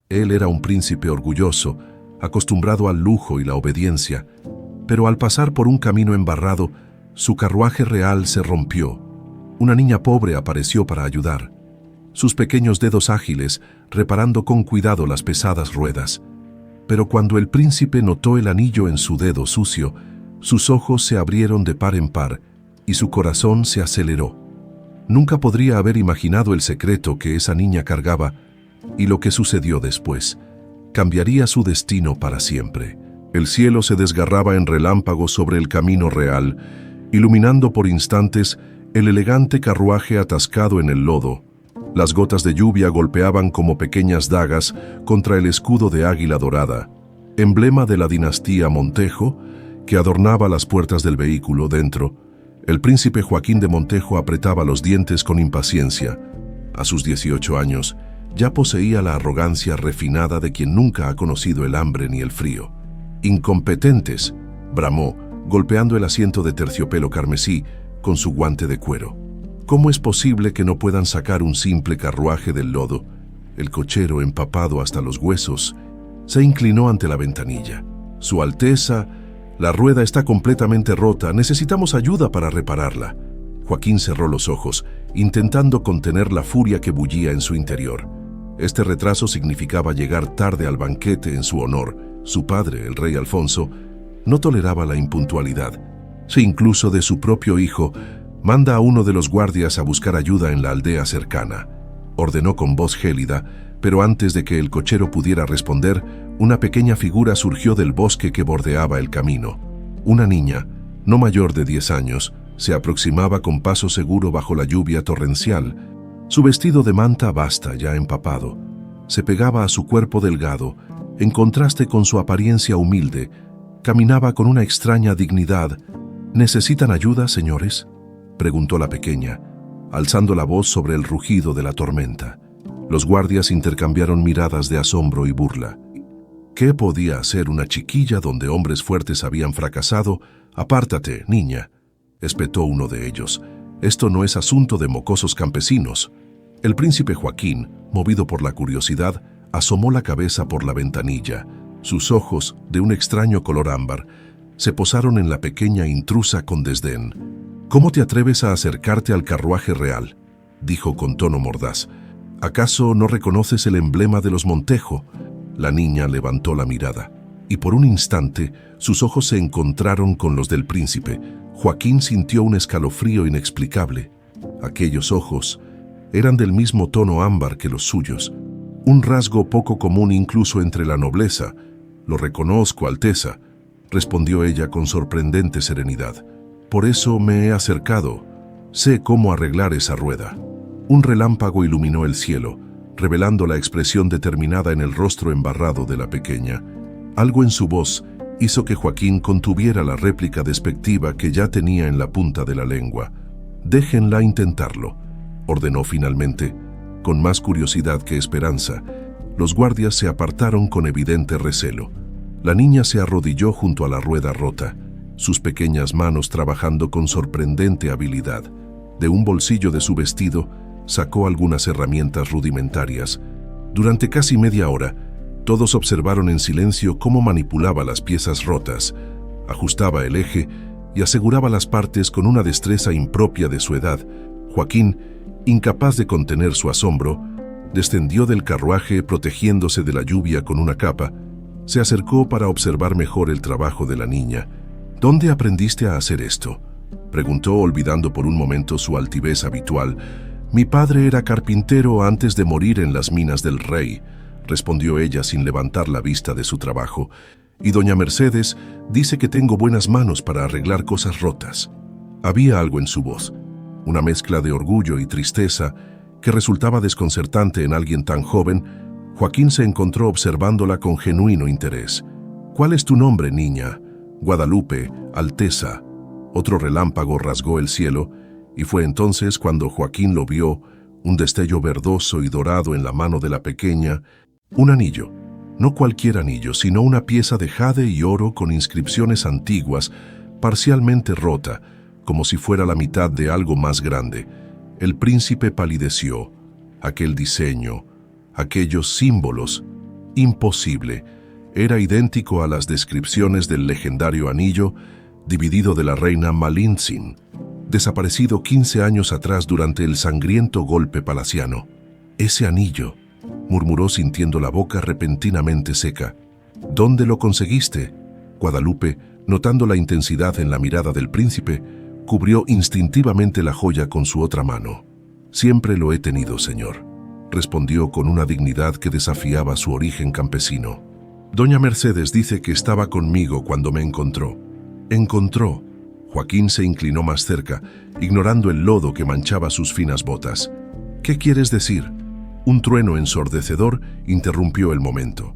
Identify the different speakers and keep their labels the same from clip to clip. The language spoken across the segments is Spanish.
Speaker 1: Él era un príncipe orgulloso, acostumbrado al lujo y la obediencia, pero al pasar por un camino embarrado, su carruaje real se rompió. Una niña pobre apareció para ayudar, sus pequeños dedos ágiles reparando con cuidado las pesadas ruedas. Pero cuando el príncipe notó el anillo en su dedo sucio, sus ojos se abrieron de par en par y su corazón se aceleró. Nunca podría haber imaginado el secreto que esa niña cargaba y lo que sucedió después. Cambiaría su destino para siempre. El cielo se desgarraba en relámpagos sobre el camino real, iluminando por instantes el elegante carruaje atascado en el lodo. Las gotas de lluvia golpeaban como pequeñas dagas contra el escudo de águila dorada, emblema de la dinastía Montejo, que adornaba las puertas del vehículo. Dentro, el príncipe Joaquín de Montejo apretaba los dientes con impaciencia. A sus 18 años, ya poseía la arrogancia refinada de quien nunca ha conocido el hambre ni el frío. «Incompetentes», bramó, golpeando el asiento de terciopelo carmesí con su guante de cuero. «¿Cómo es posible que no puedan sacar un simple carruaje del lodo?» El cochero, empapado hasta los huesos, se inclinó ante la ventanilla. «Su Alteza, la rueda está completamente rota. Necesitamos ayuda para repararla». Joaquín cerró los ojos, intentando contener la furia que bullía en su interior. Este retraso significaba llegar tarde al banquete en su honor. Su padre, el rey Alfonso, no toleraba la impuntualidad. Si incluso de su propio hijo, manda a uno de los guardias a buscar ayuda en la aldea cercana. Ordenó con voz gélida, pero antes de que el cochero pudiera responder, una pequeña figura surgió del bosque que bordeaba el camino. Una niña, no mayor de 10 años, se aproximaba con paso seguro bajo la lluvia torrencial. Su vestido de manta basta, ya empapado, se pegaba a su cuerpo delgado, en contraste con su apariencia humilde. Caminaba con una extraña dignidad. «¿Necesitan ayuda, señores?», preguntó la pequeña, alzando la voz sobre el rugido de la tormenta. Los guardias intercambiaron miradas de asombro y burla. ¿Qué podía hacer una chiquilla donde hombres fuertes habían fracasado? «Apártate, niña», espetó uno de ellos. «Esto no es asunto de mocosos campesinos». El príncipe Joaquín, movido por la curiosidad, asomó la cabeza por la ventanilla. Sus ojos, de un extraño color ámbar, se posaron en la pequeña intrusa con desdén. «¿Cómo te atreves a acercarte al carruaje real?», dijo con tono mordaz. «¿Acaso no reconoces el emblema de los Montejo?». La niña levantó la mirada, y por un instante sus ojos se encontraron con los del príncipe. Joaquín sintió un escalofrío inexplicable. Aquellos ojos eran del mismo tono ámbar que los suyos, un rasgo poco común incluso entre la nobleza. «Lo reconozco, Alteza», respondió ella con sorprendente serenidad. «Por eso me he acercado. Sé cómo arreglar esa rueda». Un relámpago iluminó el cielo, revelando la expresión determinada en el rostro embarrado de la pequeña. Algo en su voz hizo que Joaquín contuviera la réplica despectiva que ya tenía en la punta de la lengua. «Déjenla intentarlo», ordenó finalmente, con más curiosidad que esperanza. Los guardias se apartaron con evidente recelo. La niña se arrodilló junto a la rueda rota, sus pequeñas manos trabajando con sorprendente habilidad. De un bolsillo de su vestido sacó algunas herramientas rudimentarias. Durante casi media hora, todos observaron en silencio cómo manipulaba las piezas rotas, ajustaba el eje y aseguraba las partes con una destreza impropia de su edad. Joaquín, incapaz de contener su asombro, descendió del carruaje protegiéndose de la lluvia con una capa. Se acercó para observar mejor el trabajo de la niña. «¿Dónde aprendiste a hacer esto?», preguntó, olvidando por un momento su altivez habitual. «Mi padre era carpintero antes de morir en las minas del rey», respondió ella sin levantar la vista de su trabajo. «Y doña Mercedes dice que tengo buenas manos para arreglar cosas rotas». Había algo en su voz, una mezcla de orgullo y tristeza que resultaba desconcertante en alguien tan joven. Joaquín se encontró observándola con genuino interés. «¿Cuál es tu nombre, niña?». «Guadalupe, Alteza». Otro relámpago rasgó el cielo, y fue entonces cuando Joaquín lo vio, un destello verdoso y dorado en la mano de la pequeña. Un anillo, no cualquier anillo, sino una pieza de jade y oro con inscripciones antiguas, parcialmente rota, como si fuera la mitad de algo más grande. El príncipe palideció. Aquel diseño, aquellos símbolos, Imposible. Era idéntico a las descripciones del legendario anillo dividido de la reina Malintzin, desaparecido 15 años atrás durante el sangriento golpe palaciano. «Ese anillo», murmuró sintiendo la boca repentinamente seca. «¿Dónde lo conseguiste?» Guadalupe, notando la intensidad en la mirada del príncipe, cubrió instintivamente la joya con su otra mano. «Siempre lo he tenido, señor», respondió con una dignidad que desafiaba su origen campesino. «Doña Mercedes dice que estaba conmigo cuando me encontró». «¿Encontró?» Joaquín se inclinó más cerca, ignorando el lodo que manchaba sus finas botas. «¿Qué quieres decir?» Un trueno ensordecedor interrumpió el momento.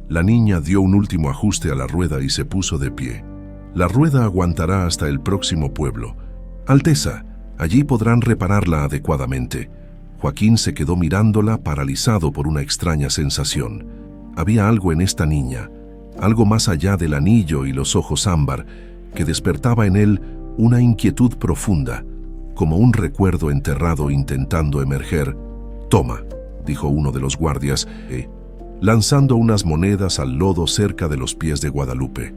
Speaker 1: La niña dio un último ajuste a la rueda y se puso de pie. «La rueda aguantará hasta el próximo pueblo. Alteza, allí podrán repararla adecuadamente». Joaquín se quedó mirándola, paralizado por una extraña sensación. Había algo en esta niña, algo más allá del anillo y los ojos ámbar, que despertaba en él una inquietud profunda, como un recuerdo enterrado intentando emerger. «Toma», dijo uno de los guardias, lanzando unas monedas al lodo cerca de los pies de Guadalupe.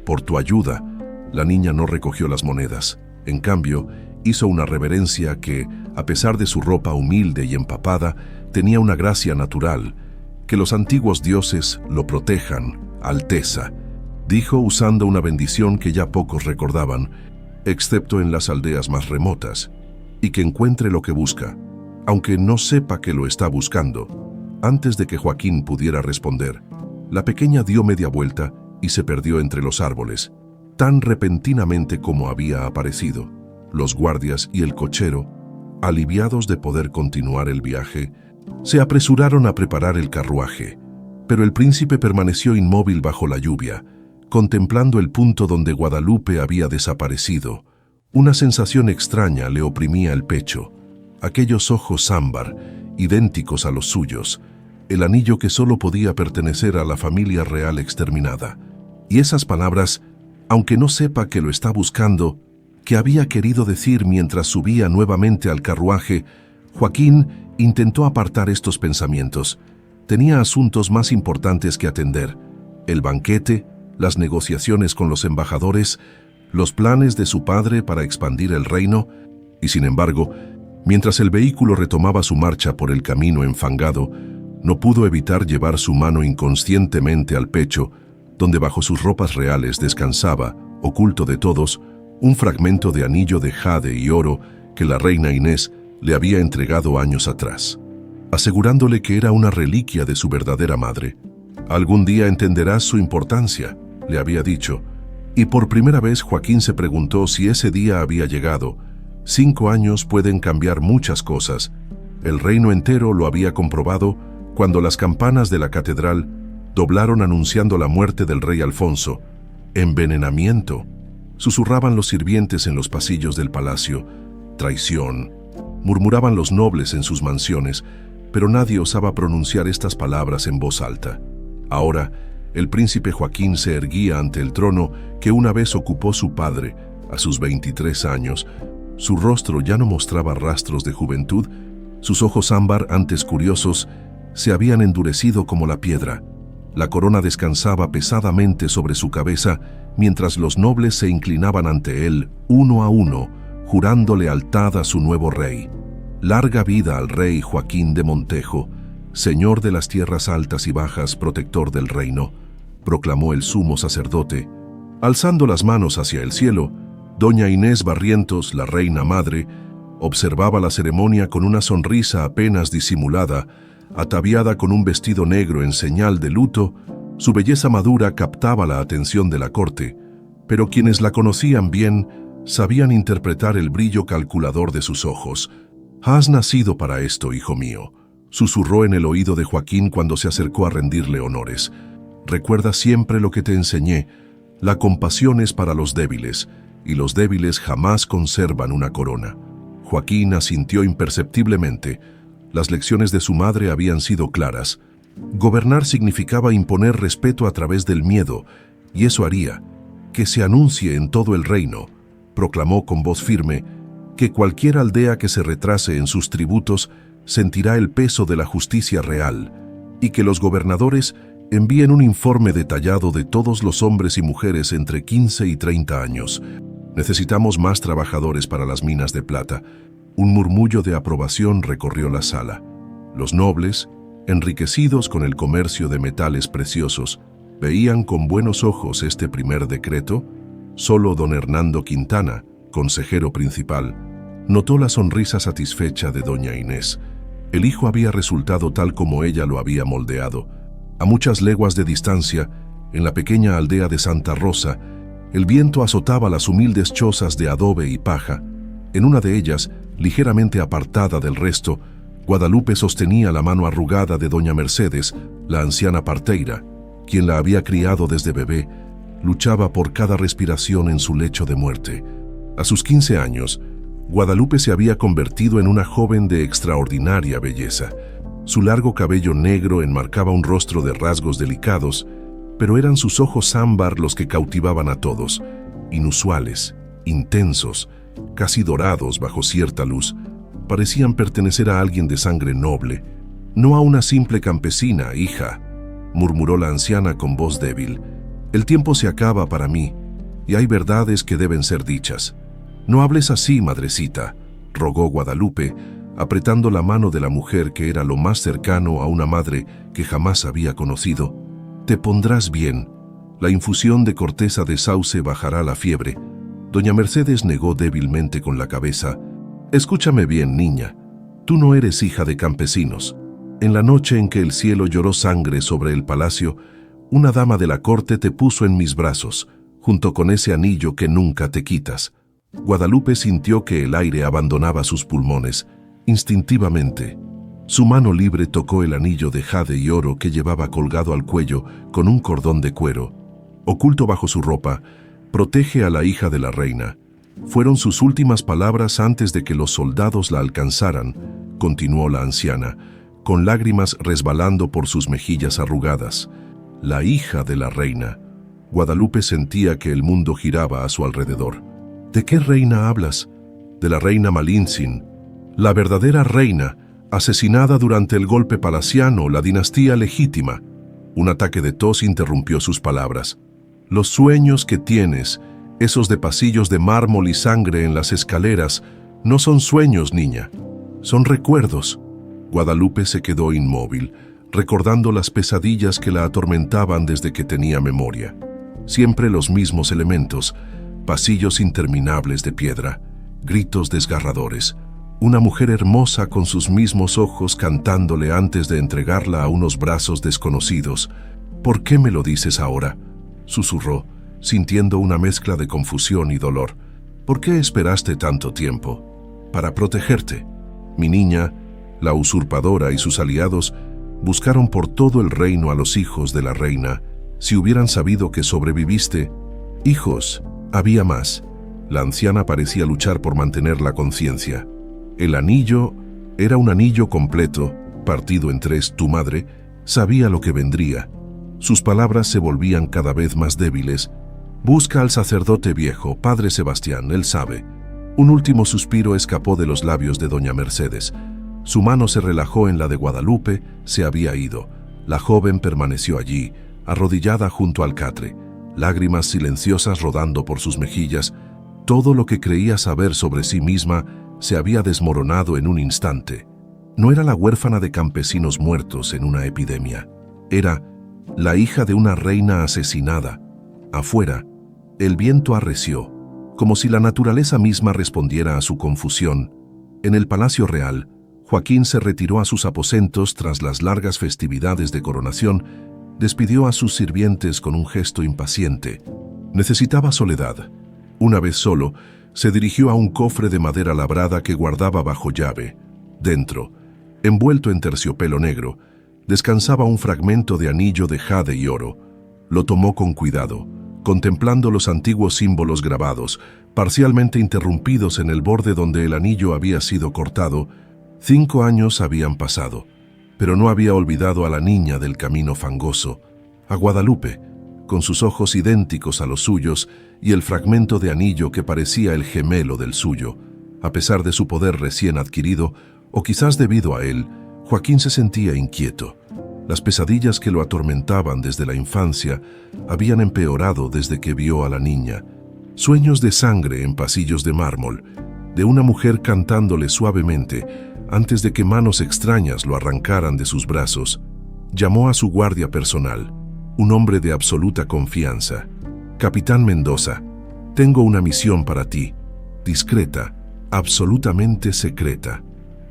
Speaker 1: «Por tu ayuda». La niña no recogió las monedas. En cambio, hizo una reverencia que, a pesar de su ropa humilde y empapada, tenía una gracia natural. «Que los antiguos dioses lo protejan, Alteza», dijo usando una bendición que ya pocos recordaban, excepto en las aldeas más remotas, «y que encuentre lo que busca, aunque no sepa que lo está buscando». Antes de que Joaquín pudiera responder, la pequeña dio media vuelta y se perdió entre los árboles, tan repentinamente como había aparecido. Los guardias y el cochero, aliviados de poder continuar el viaje, se apresuraron a preparar el carruaje, pero el príncipe permaneció inmóvil bajo la lluvia, contemplando el punto donde Guadalupe había desaparecido. Una sensación extraña le oprimía el pecho. Aquellos ojos ámbar, idénticos a los suyos, el anillo que solo podía pertenecer a la familia real exterminada. Y esas palabras, aunque no sepa que lo está buscando, que había querido decir mientras subía nuevamente al carruaje, Joaquín intentó apartar estos pensamientos. Tenía asuntos más importantes que atender: el banquete, las negociaciones con los embajadores, los planes de su padre para expandir el reino, y sin embargo, mientras el vehículo retomaba su marcha por el camino enfangado, no pudo evitar llevar su mano inconscientemente al pecho, donde bajo sus ropas reales descansaba, oculto de todos, un fragmento de anillo de jade y oro que la reina Inés le había entregado años atrás, asegurándole que era una reliquia de su verdadera madre. «Algún día entenderás su importancia», le había dicho, y por primera vez Joaquín se preguntó si ese día había llegado. 5 años pueden cambiar muchas cosas. El reino entero lo había comprobado cuando las campanas de la catedral doblaron anunciando la muerte del rey Alfonso. «Envenenamiento», susurraban los sirvientes en los pasillos del palacio. «Traición», murmuraban los nobles en sus mansiones, pero nadie osaba pronunciar estas palabras en voz alta. Ahora, el príncipe Joaquín se erguía ante el trono que una vez ocupó su padre, a sus 23 años. Su rostro ya no mostraba rastros de juventud, sus ojos ámbar, antes curiosos, se habían endurecido como la piedra. La corona descansaba pesadamente sobre su cabeza, mientras los nobles se inclinaban ante él, uno a uno, jurando lealtad a su nuevo rey. «Larga vida al rey Joaquín de Montejo, señor de las tierras altas y bajas, protector del reino», proclamó el sumo sacerdote. Alzando las manos hacia el cielo, doña Inés Barrientos, la reina madre, observaba la ceremonia con una sonrisa apenas disimulada. Ataviada con un vestido negro en señal de luto, su belleza madura captaba la atención de la corte, pero quienes la conocían bien sabían interpretar el brillo calculador de sus ojos. «Has nacido para esto, hijo mío», susurró en el oído de Joaquín cuando se acercó a rendirle honores. «Recuerda siempre lo que te enseñé: la compasión es para los débiles, y los débiles jamás conservan una corona». Joaquín asintió imperceptiblemente. Las lecciones de su madre habían sido claras. Gobernar significaba imponer respeto a través del miedo, y eso haría que se anuncie en todo el reino, proclamó con voz firme, que cualquier aldea que se retrase en sus tributos sentirá el peso de la justicia real, y que los gobernadores Envíen un informe detallado de todos los hombres y mujeres entre 15 y 30 años. Necesitamos más trabajadores para las minas de plata. Un murmullo de aprobación recorrió la sala. Los nobles, enriquecidos con el comercio de metales preciosos, veían con buenos ojos este primer decreto. Solo don Hernando Quintana, consejero principal, notó la sonrisa satisfecha de doña Inés. El hijo había resultado tal como ella lo había moldeado. A muchas leguas de distancia, en la pequeña aldea de Santa Rosa, el viento azotaba las humildes chozas de adobe y paja. En una de ellas, ligeramente apartada del resto, Guadalupe sostenía la mano arrugada de doña Mercedes, la anciana parteira, quien la había criado desde bebé. Luchaba por cada respiración en su lecho de muerte. A sus 15 años, Guadalupe se había convertido en una joven de extraordinaria belleza. Su largo cabello negro enmarcaba un rostro de rasgos delicados, pero eran sus ojos ámbar los que cautivaban a todos, inusuales, intensos, casi dorados bajo cierta luz. Parecían pertenecer a alguien de sangre noble, no a una simple campesina, hija, murmuró la anciana con voz débil. El tiempo se acaba para mí, y hay verdades que deben ser dichas. No hables así, madrecita, rogó Guadalupe, apretando la mano de la mujer que era lo más cercano a una madre que jamás había conocido. Te pondrás bien. La infusión de corteza de sauce bajará la fiebre. Doña Mercedes negó débilmente con la cabeza. Escúchame bien, niña. Tú no eres hija de campesinos. En la noche en que el cielo lloró sangre sobre el palacio, una dama de la corte te puso en mis brazos, junto con ese anillo que nunca te quitas. Guadalupe sintió que el aire abandonaba sus pulmones. Instintivamente, su mano libre tocó el anillo de jade y oro que llevaba colgado al cuello con un cordón de cuero. Oculto bajo su ropa, protege a la hija de la reina. Fueron sus últimas palabras antes de que los soldados la alcanzaran, continuó la anciana, con lágrimas resbalando por sus mejillas arrugadas. La hija de la reina. Guadalupe sentía que el mundo giraba a su alrededor. ¿De qué reina hablas? De la reina Malintzin, la verdadera reina, asesinada durante el golpe palaciano, la dinastía legítima. Un ataque de tos interrumpió sus palabras. Los sueños que tienes, esos de pasillos de mármol y sangre en las escaleras, no son sueños, niña. Son recuerdos. Guadalupe se quedó inmóvil, recordando las pesadillas que la atormentaban desde que tenía memoria. Siempre los mismos elementos, pasillos interminables de piedra, gritos desgarradores, una mujer hermosa con sus mismos ojos cantándole antes de entregarla a unos brazos desconocidos. ¿Por qué me lo dices ahora?, susurró, sintiendo una mezcla de confusión y dolor. ¿Por qué esperaste tanto tiempo? Para protegerte. Mi niña, la usurpadora y sus aliados buscaron por todo el reino a los hijos de la reina. Si hubieran sabido que sobreviviste... Hijos, había más. La anciana parecía luchar por mantener la conciencia. El anillo era un anillo completo, partido en tres. Tu madre sabía lo que vendría. Sus palabras se volvían cada vez más débiles. Busca al sacerdote viejo, padre Sebastián, él sabe. Un último suspiro escapó de los labios de doña Mercedes. Su mano se relajó en la de Guadalupe, se había ido. La joven permaneció allí, arrodillada junto al catre, lágrimas silenciosas rodando por sus mejillas. Todo lo que creía saber sobre sí misma se había desmoronado en un instante. No era la huérfana de campesinos muertos en una epidemia. Era la hija de una reina asesinada. Afuera, el viento arreció, como si la naturaleza misma respondiera a su confusión. En el Palacio Real, Joaquín se retiró a sus aposentos tras las largas festividades de coronación. Despidió a sus sirvientes con un gesto impaciente. Necesitaba soledad. Una vez solo, se dirigió a un cofre de madera labrada que guardaba bajo llave. Dentro, envuelto en terciopelo negro, descansaba un fragmento de anillo de jade y oro. Lo tomó con cuidado, contemplando los antiguos símbolos grabados, parcialmente interrumpidos en el borde donde el anillo había sido cortado. 5 años habían pasado, pero no había olvidado a la niña del camino fangoso, a Guadalupe, con sus ojos idénticos a los suyos y el fragmento de anillo que parecía el gemelo del suyo. A pesar de su poder recién adquirido, o quizás debido a él, Joaquín se sentía inquieto. Las pesadillas que lo atormentaban desde la infancia habían empeorado desde que vio a la niña. Sueños de sangre en pasillos de mármol, de una mujer cantándole suavemente antes de que manos extrañas lo arrancaran de sus brazos. Llamó a su guardia personal, un hombre de absoluta confianza. «Capitán Mendoza, tengo una misión para ti, discreta, absolutamente secreta.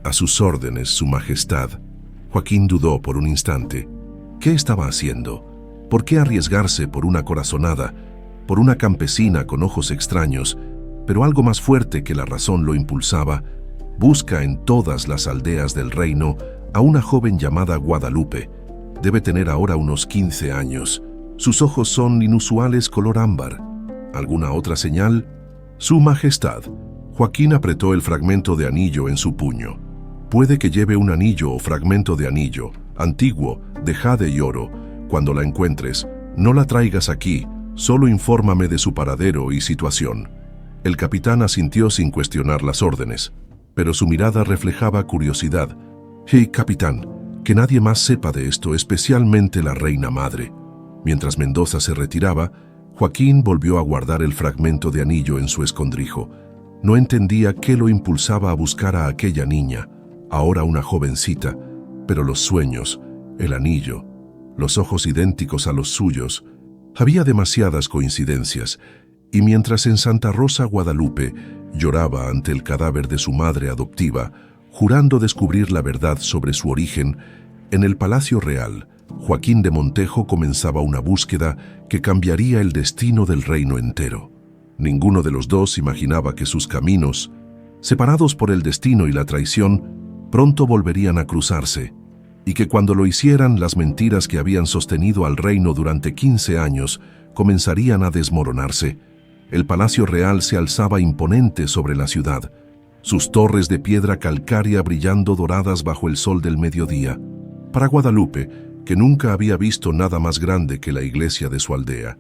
Speaker 1: A sus órdenes, Su Majestad». Joaquín dudó por un instante. ¿Qué estaba haciendo? ¿Por qué arriesgarse por una corazonada, por una campesina con ojos extraños? Pero algo más fuerte que la razón lo impulsaba. Busca en todas las aldeas del reino a una joven llamada Guadalupe. Debe tener ahora unos 15 años. Sus ojos son inusuales color ámbar. ¿Alguna otra señal? Su Majestad. Joaquín apretó el fragmento de anillo en su puño. Puede que lleve un anillo o fragmento de anillo, antiguo, de jade y oro. Cuando la encuentres, no la traigas aquí, solo infórmame de su paradero y situación. El capitán asintió sin cuestionar las órdenes, pero su mirada reflejaba curiosidad. «Hey, capitán, que nadie más sepa de esto, especialmente la reina madre». Mientras Mendoza se retiraba, Joaquín volvió a guardar el fragmento de anillo en su escondrijo. No entendía qué lo impulsaba a buscar a aquella niña, ahora una jovencita, pero los sueños, el anillo, los ojos idénticos a los suyos. Había demasiadas coincidencias, y mientras en Santa Rosa, Guadalupe, lloraba ante el cadáver de su madre adoptiva, jurando descubrir la verdad sobre su origen, en el Palacio Real, Joaquín de Montejo comenzaba una búsqueda que cambiaría el destino del reino entero. Ninguno de los dos imaginaba que sus caminos, separados por el destino y la traición, pronto volverían a cruzarse, y que cuando lo hicieran, las mentiras que habían sostenido al reino durante 15 años comenzarían a desmoronarse. El Palacio Real se alzaba imponente sobre la ciudad, sus torres de piedra calcárea brillando doradas bajo el sol del mediodía. Para Guadalupe, que nunca había visto nada más grande que la iglesia de su aldea,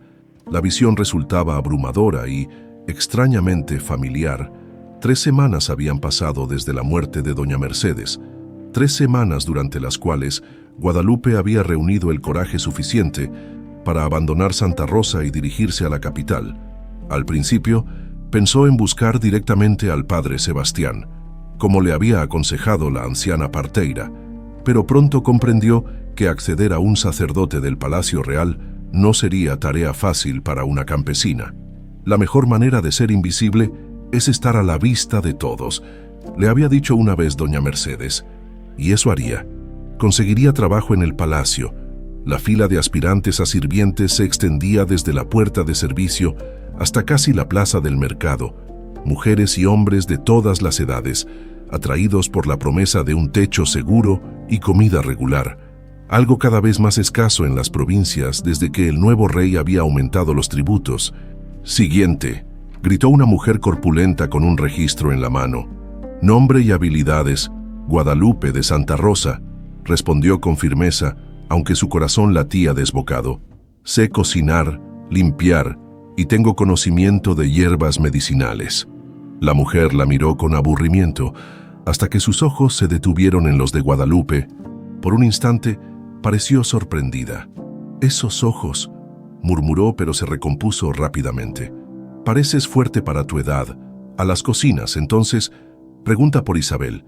Speaker 1: la visión resultaba abrumadora y, extrañamente, familiar. 3 semanas habían pasado desde la muerte de doña Mercedes, 3 semanas durante las cuales Guadalupe había reunido el coraje suficiente para abandonar Santa Rosa y dirigirse a la capital. Al principio, pensó en buscar directamente al padre Sebastián, como le había aconsejado la anciana parteira, pero pronto comprendió que acceder a un sacerdote del Palacio Real no sería tarea fácil para una campesina. La mejor manera de ser invisible es estar a la vista de todos, le había dicho una vez doña Mercedes, y eso haría. Conseguiría trabajo en el palacio. La fila de aspirantes a sirvientes se extendía desde la puerta de servicio hasta casi la plaza del mercado. Mujeres y hombres de todas las edades, atraídos por la promesa de un techo seguro y comida regular, algo cada vez más escaso en las provincias desde que el nuevo rey había aumentado los tributos. «Siguiente», gritó una mujer corpulenta con un registro en la mano. «Nombre y habilidades, Guadalupe de Santa Rosa», respondió con firmeza, aunque su corazón latía desbocado. «Sé cocinar, limpiar y tengo conocimiento de hierbas medicinales». La mujer la miró con aburrimiento, hasta que sus ojos se detuvieron en los de Guadalupe. Por un instante, pareció sorprendida. «Esos ojos», murmuró, pero se recompuso rápidamente. «Pareces fuerte para tu edad. A las cocinas, entonces, pregunta por Isabel».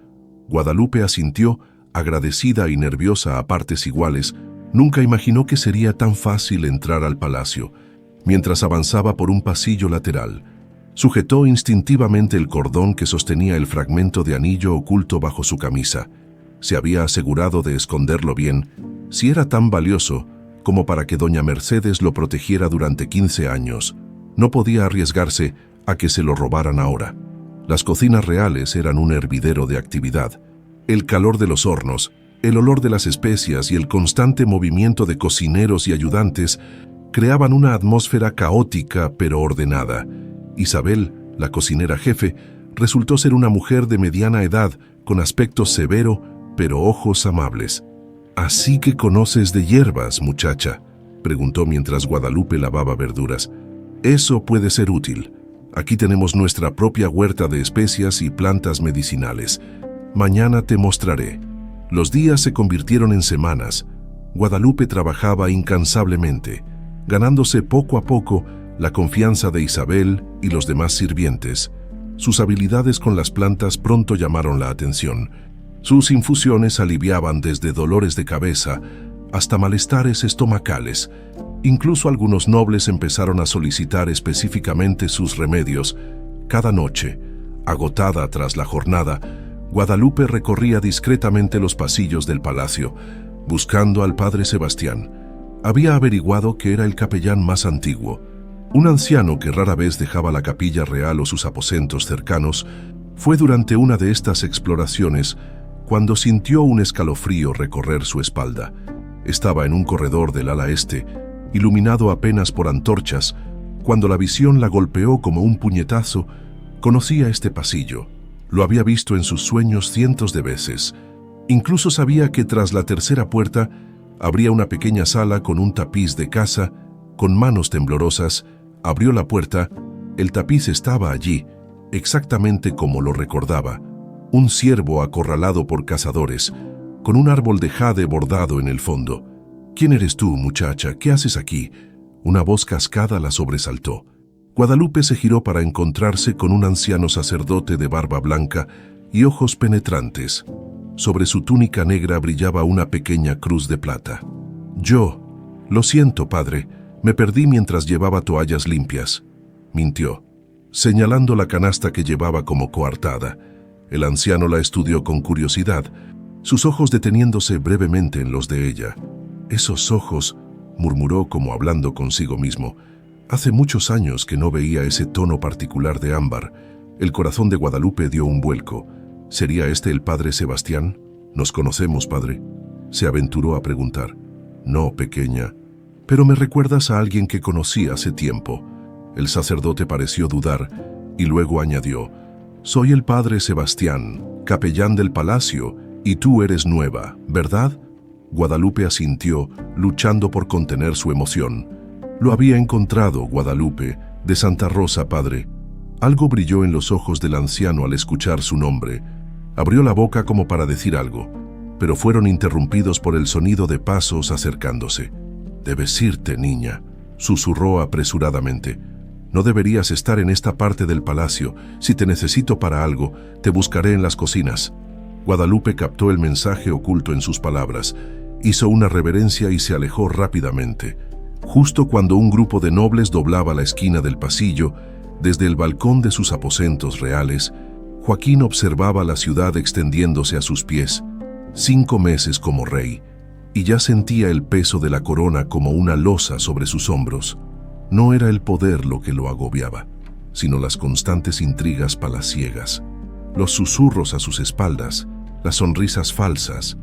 Speaker 1: Guadalupe asintió, agradecida y nerviosa a partes iguales. Nunca imaginó que sería tan fácil entrar al palacio. Mientras avanzaba por un pasillo lateral, sujetó instintivamente el cordón que sostenía el fragmento de anillo oculto bajo su camisa. Se había asegurado de esconderlo bien, si era tan valioso como para que doña Mercedes lo protegiera durante 15 años. No podía arriesgarse a que se lo robaran ahora. Las cocinas reales eran un hervidero de actividad. El calor de los hornos, el olor de las especias y el constante movimiento de cocineros y ayudantes creaban una atmósfera caótica pero ordenada. Isabel, la cocinera jefe, resultó ser una mujer de mediana edad, con aspecto severo pero ojos amables. «¿Así que conoces de hierbas, muchacha?», preguntó mientras Guadalupe lavaba verduras. «Eso puede ser útil. Aquí tenemos nuestra propia huerta de especias y plantas medicinales. Mañana te mostraré». Los días se convirtieron en semanas. Guadalupe trabajaba incansablemente, ganándose poco a poco la confianza de Isabel y los demás sirvientes. Sus habilidades con las plantas pronto llamaron la atención. Sus infusiones aliviaban desde dolores de cabeza hasta malestares estomacales. Incluso algunos nobles empezaron a solicitar específicamente sus remedios. Cada noche, agotada tras la jornada, Guadalupe recorría discretamente los pasillos del palacio, buscando al padre Sebastián. Había averiguado que era el capellán más antiguo, un anciano que rara vez dejaba la capilla real o sus aposentos cercanos. Fue durante una de estas exploraciones cuando sintió un escalofrío recorrer su espalda. Estaba en un corredor del ala este, iluminado apenas por antorchas, cuando la visión la golpeó como un puñetazo. Conocía este pasillo. Lo había visto en sus sueños cientos de veces. Incluso sabía que tras la tercera puerta habría una pequeña sala con un tapiz de casa. Con manos temblorosas, abrió la puerta. El tapiz estaba allí, exactamente como lo recordaba. Un ciervo acorralado por cazadores, con un árbol de jade bordado en el fondo. «¿Quién eres tú, muchacha? ¿Qué haces aquí?». Una voz cascada la sobresaltó. Guadalupe se giró para encontrarse con un anciano sacerdote de barba blanca y ojos penetrantes. Sobre su túnica negra brillaba una pequeña cruz de plata. «Yo, lo siento, padre, me perdí mientras llevaba toallas limpias», mintió, señalando la canasta que llevaba como coartada. El anciano la estudió con curiosidad, sus ojos deteniéndose brevemente en los de ella. «Esos ojos», murmuró como hablando consigo mismo. Hace muchos años que no veía ese tono particular de ámbar. El corazón de Guadalupe dio un vuelco. ¿Sería este el padre Sebastián? «¿Nos conocemos, padre?», se aventuró a preguntar. «No, pequeña, pero me recuerdas a alguien que conocí hace tiempo». El sacerdote pareció dudar y luego añadió: «Soy el padre Sebastián, capellán del palacio, y tú eres nueva, ¿verdad?». Guadalupe asintió, luchando por contener su emoción. «Lo había encontrado, Guadalupe, de Santa Rosa, padre». Algo brilló en los ojos del anciano al escuchar su nombre. Abrió la boca como para decir algo, pero fueron interrumpidos por el sonido de pasos acercándose. «Debes irte, niña», susurró apresuradamente. «No deberías estar en esta parte del palacio. Si te necesito para algo, te buscaré en las cocinas». Guadalupe captó el mensaje oculto en sus palabras, hizo una reverencia y se alejó rápidamente. Justo cuando un grupo de nobles doblaba la esquina del pasillo, desde el balcón de sus aposentos reales, Joaquín observaba la ciudad extendiéndose a sus pies. 5 meses como rey, y ya sentía el peso de la corona como una losa sobre sus hombros. No era el poder lo que lo agobiaba, sino las constantes intrigas palaciegas, los susurros a sus espaldas, las sonrisas falsas.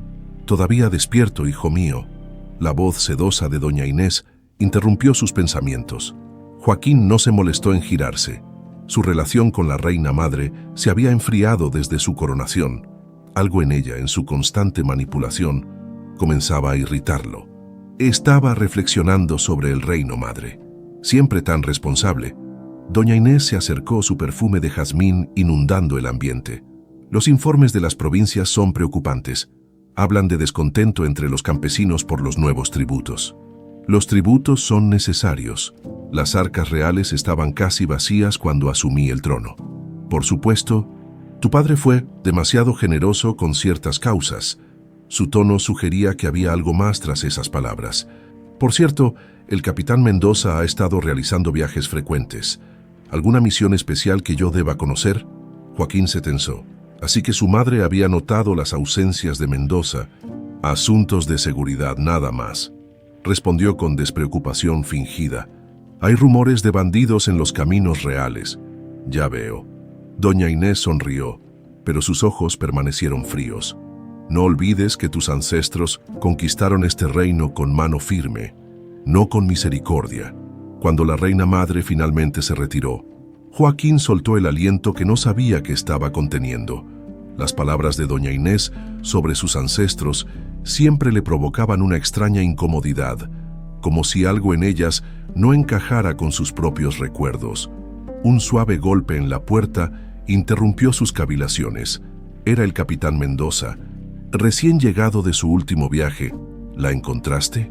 Speaker 1: «Todavía despierto, hijo mío». La voz sedosa de doña Inés interrumpió sus pensamientos. Joaquín no se molestó en girarse. Su relación con la reina madre se había enfriado desde su coronación. Algo en ella, en su constante manipulación, comenzaba a irritarlo. Estaba reflexionando sobre el reino madre, siempre tan responsable. Doña Inés se acercó, su perfume de jazmín inundando el ambiente. «Los informes de las provincias son preocupantes. Hablan de descontento entre los campesinos por los nuevos tributos. Los tributos son necesarios. Las arcas reales estaban casi vacías cuando asumí el trono. Por supuesto, tu padre fue demasiado generoso con ciertas causas». Su tono sugería que había algo más tras esas palabras. «Por cierto, el capitán Mendoza ha estado realizando viajes frecuentes. ¿Alguna misión especial que yo deba conocer?». Joaquín se tensó. Así que su madre había notado las ausencias de Mendoza. «Asuntos de seguridad, nada más», respondió con despreocupación fingida. «Hay rumores de bandidos en los caminos reales». «Ya veo». Doña Inés sonrió, pero sus ojos permanecieron fríos. «No olvides que tus ancestros conquistaron este reino con mano firme, no con misericordia». Cuando la reina madre finalmente se retiró, Joaquín soltó el aliento que no sabía que estaba conteniendo. Las palabras de doña Inés sobre sus ancestros siempre le provocaban una extraña incomodidad, como si algo en ellas no encajara con sus propios recuerdos. Un suave golpe en la puerta interrumpió sus cavilaciones. Era el capitán Mendoza, recién llegado de su último viaje. ¿La encontraste?,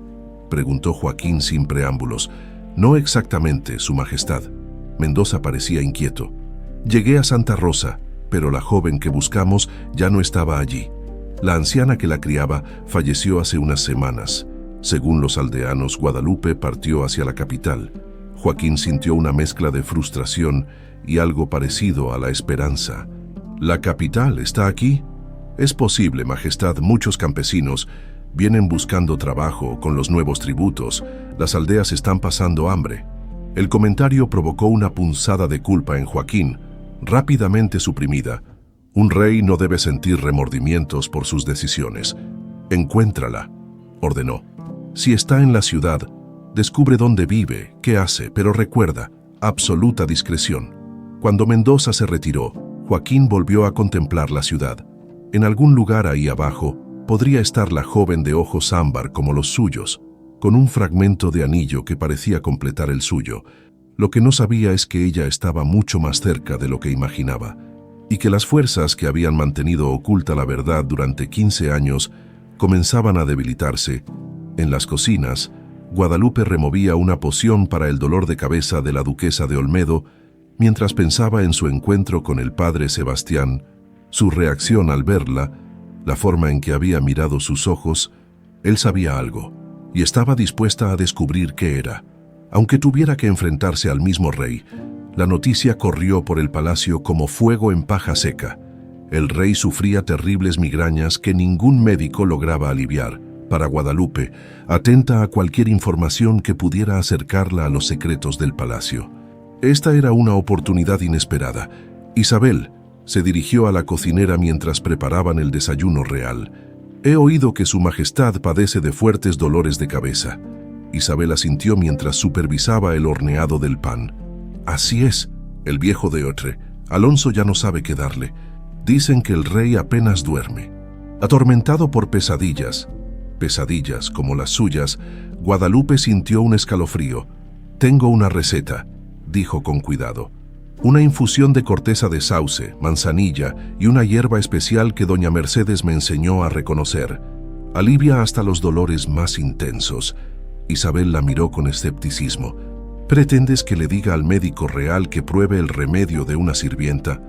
Speaker 1: preguntó Joaquín sin preámbulos. No exactamente, Su Majestad. Mendoza parecía inquieto. Llegué a Santa Rosa, pero la joven que buscamos ya no estaba allí. La anciana que la criaba falleció hace unas semanas. Según los aldeanos, Guadalupe partió hacia la capital. Joaquín sintió una mezcla de frustración y algo parecido a la esperanza. ¿La capital está aquí? Es posible, Majestad. Muchos campesinos vienen buscando trabajo con los nuevos tributos. Las aldeas están pasando hambre. El comentario provocó una punzada de culpa en Joaquín, rápidamente suprimida. Un rey no debe sentir remordimientos por sus decisiones. Encuéntrala, ordenó. Si está en la ciudad, descubre dónde vive, qué hace, pero recuerda, absoluta discreción. Cuando Mendoza se retiró, Joaquín volvió a contemplar la ciudad. En algún lugar ahí abajo podría estar la joven de ojos ámbar como los suyos, con un fragmento de anillo que parecía completar el suyo. Lo que no sabía es que ella estaba mucho más cerca de lo que imaginaba, y que las fuerzas que habían mantenido oculta la verdad durante 15 años comenzaban a debilitarse. En las cocinas, Guadalupe removía una poción para el dolor de cabeza de la duquesa de Olmedo, mientras pensaba en su encuentro con el padre Sebastián, su reacción al verla, la forma en que había mirado sus ojos. Él sabía algo, y estaba dispuesta a descubrir qué era. Aunque tuviera que enfrentarse al mismo rey, la noticia corrió por el palacio como fuego en paja seca. El rey sufría terribles migrañas que ningún médico lograba aliviar. Para Guadalupe, atenta a cualquier información que pudiera acercarla a los secretos del palacio. Esta era una oportunidad inesperada. Isabel se dirigió a la cocinera mientras preparaban el desayuno real. He oído que Su Majestad padece de fuertes dolores de cabeza. Isabel asintió mientras supervisaba el horneado del pan. Así es, el viejo de Otre. Alonso ya no sabe qué darle. Dicen que el rey apenas duerme. Atormentado por pesadillas como las suyas, Guadalupe sintió un escalofrío. Tengo una receta, dijo con cuidado. Una infusión de corteza de sauce, manzanilla y una hierba especial que doña Mercedes me enseñó a reconocer. Alivia hasta los dolores más intensos. Isabel la miró con escepticismo. ¿Pretendes que le diga al médico real que pruebe el remedio de una sirvienta?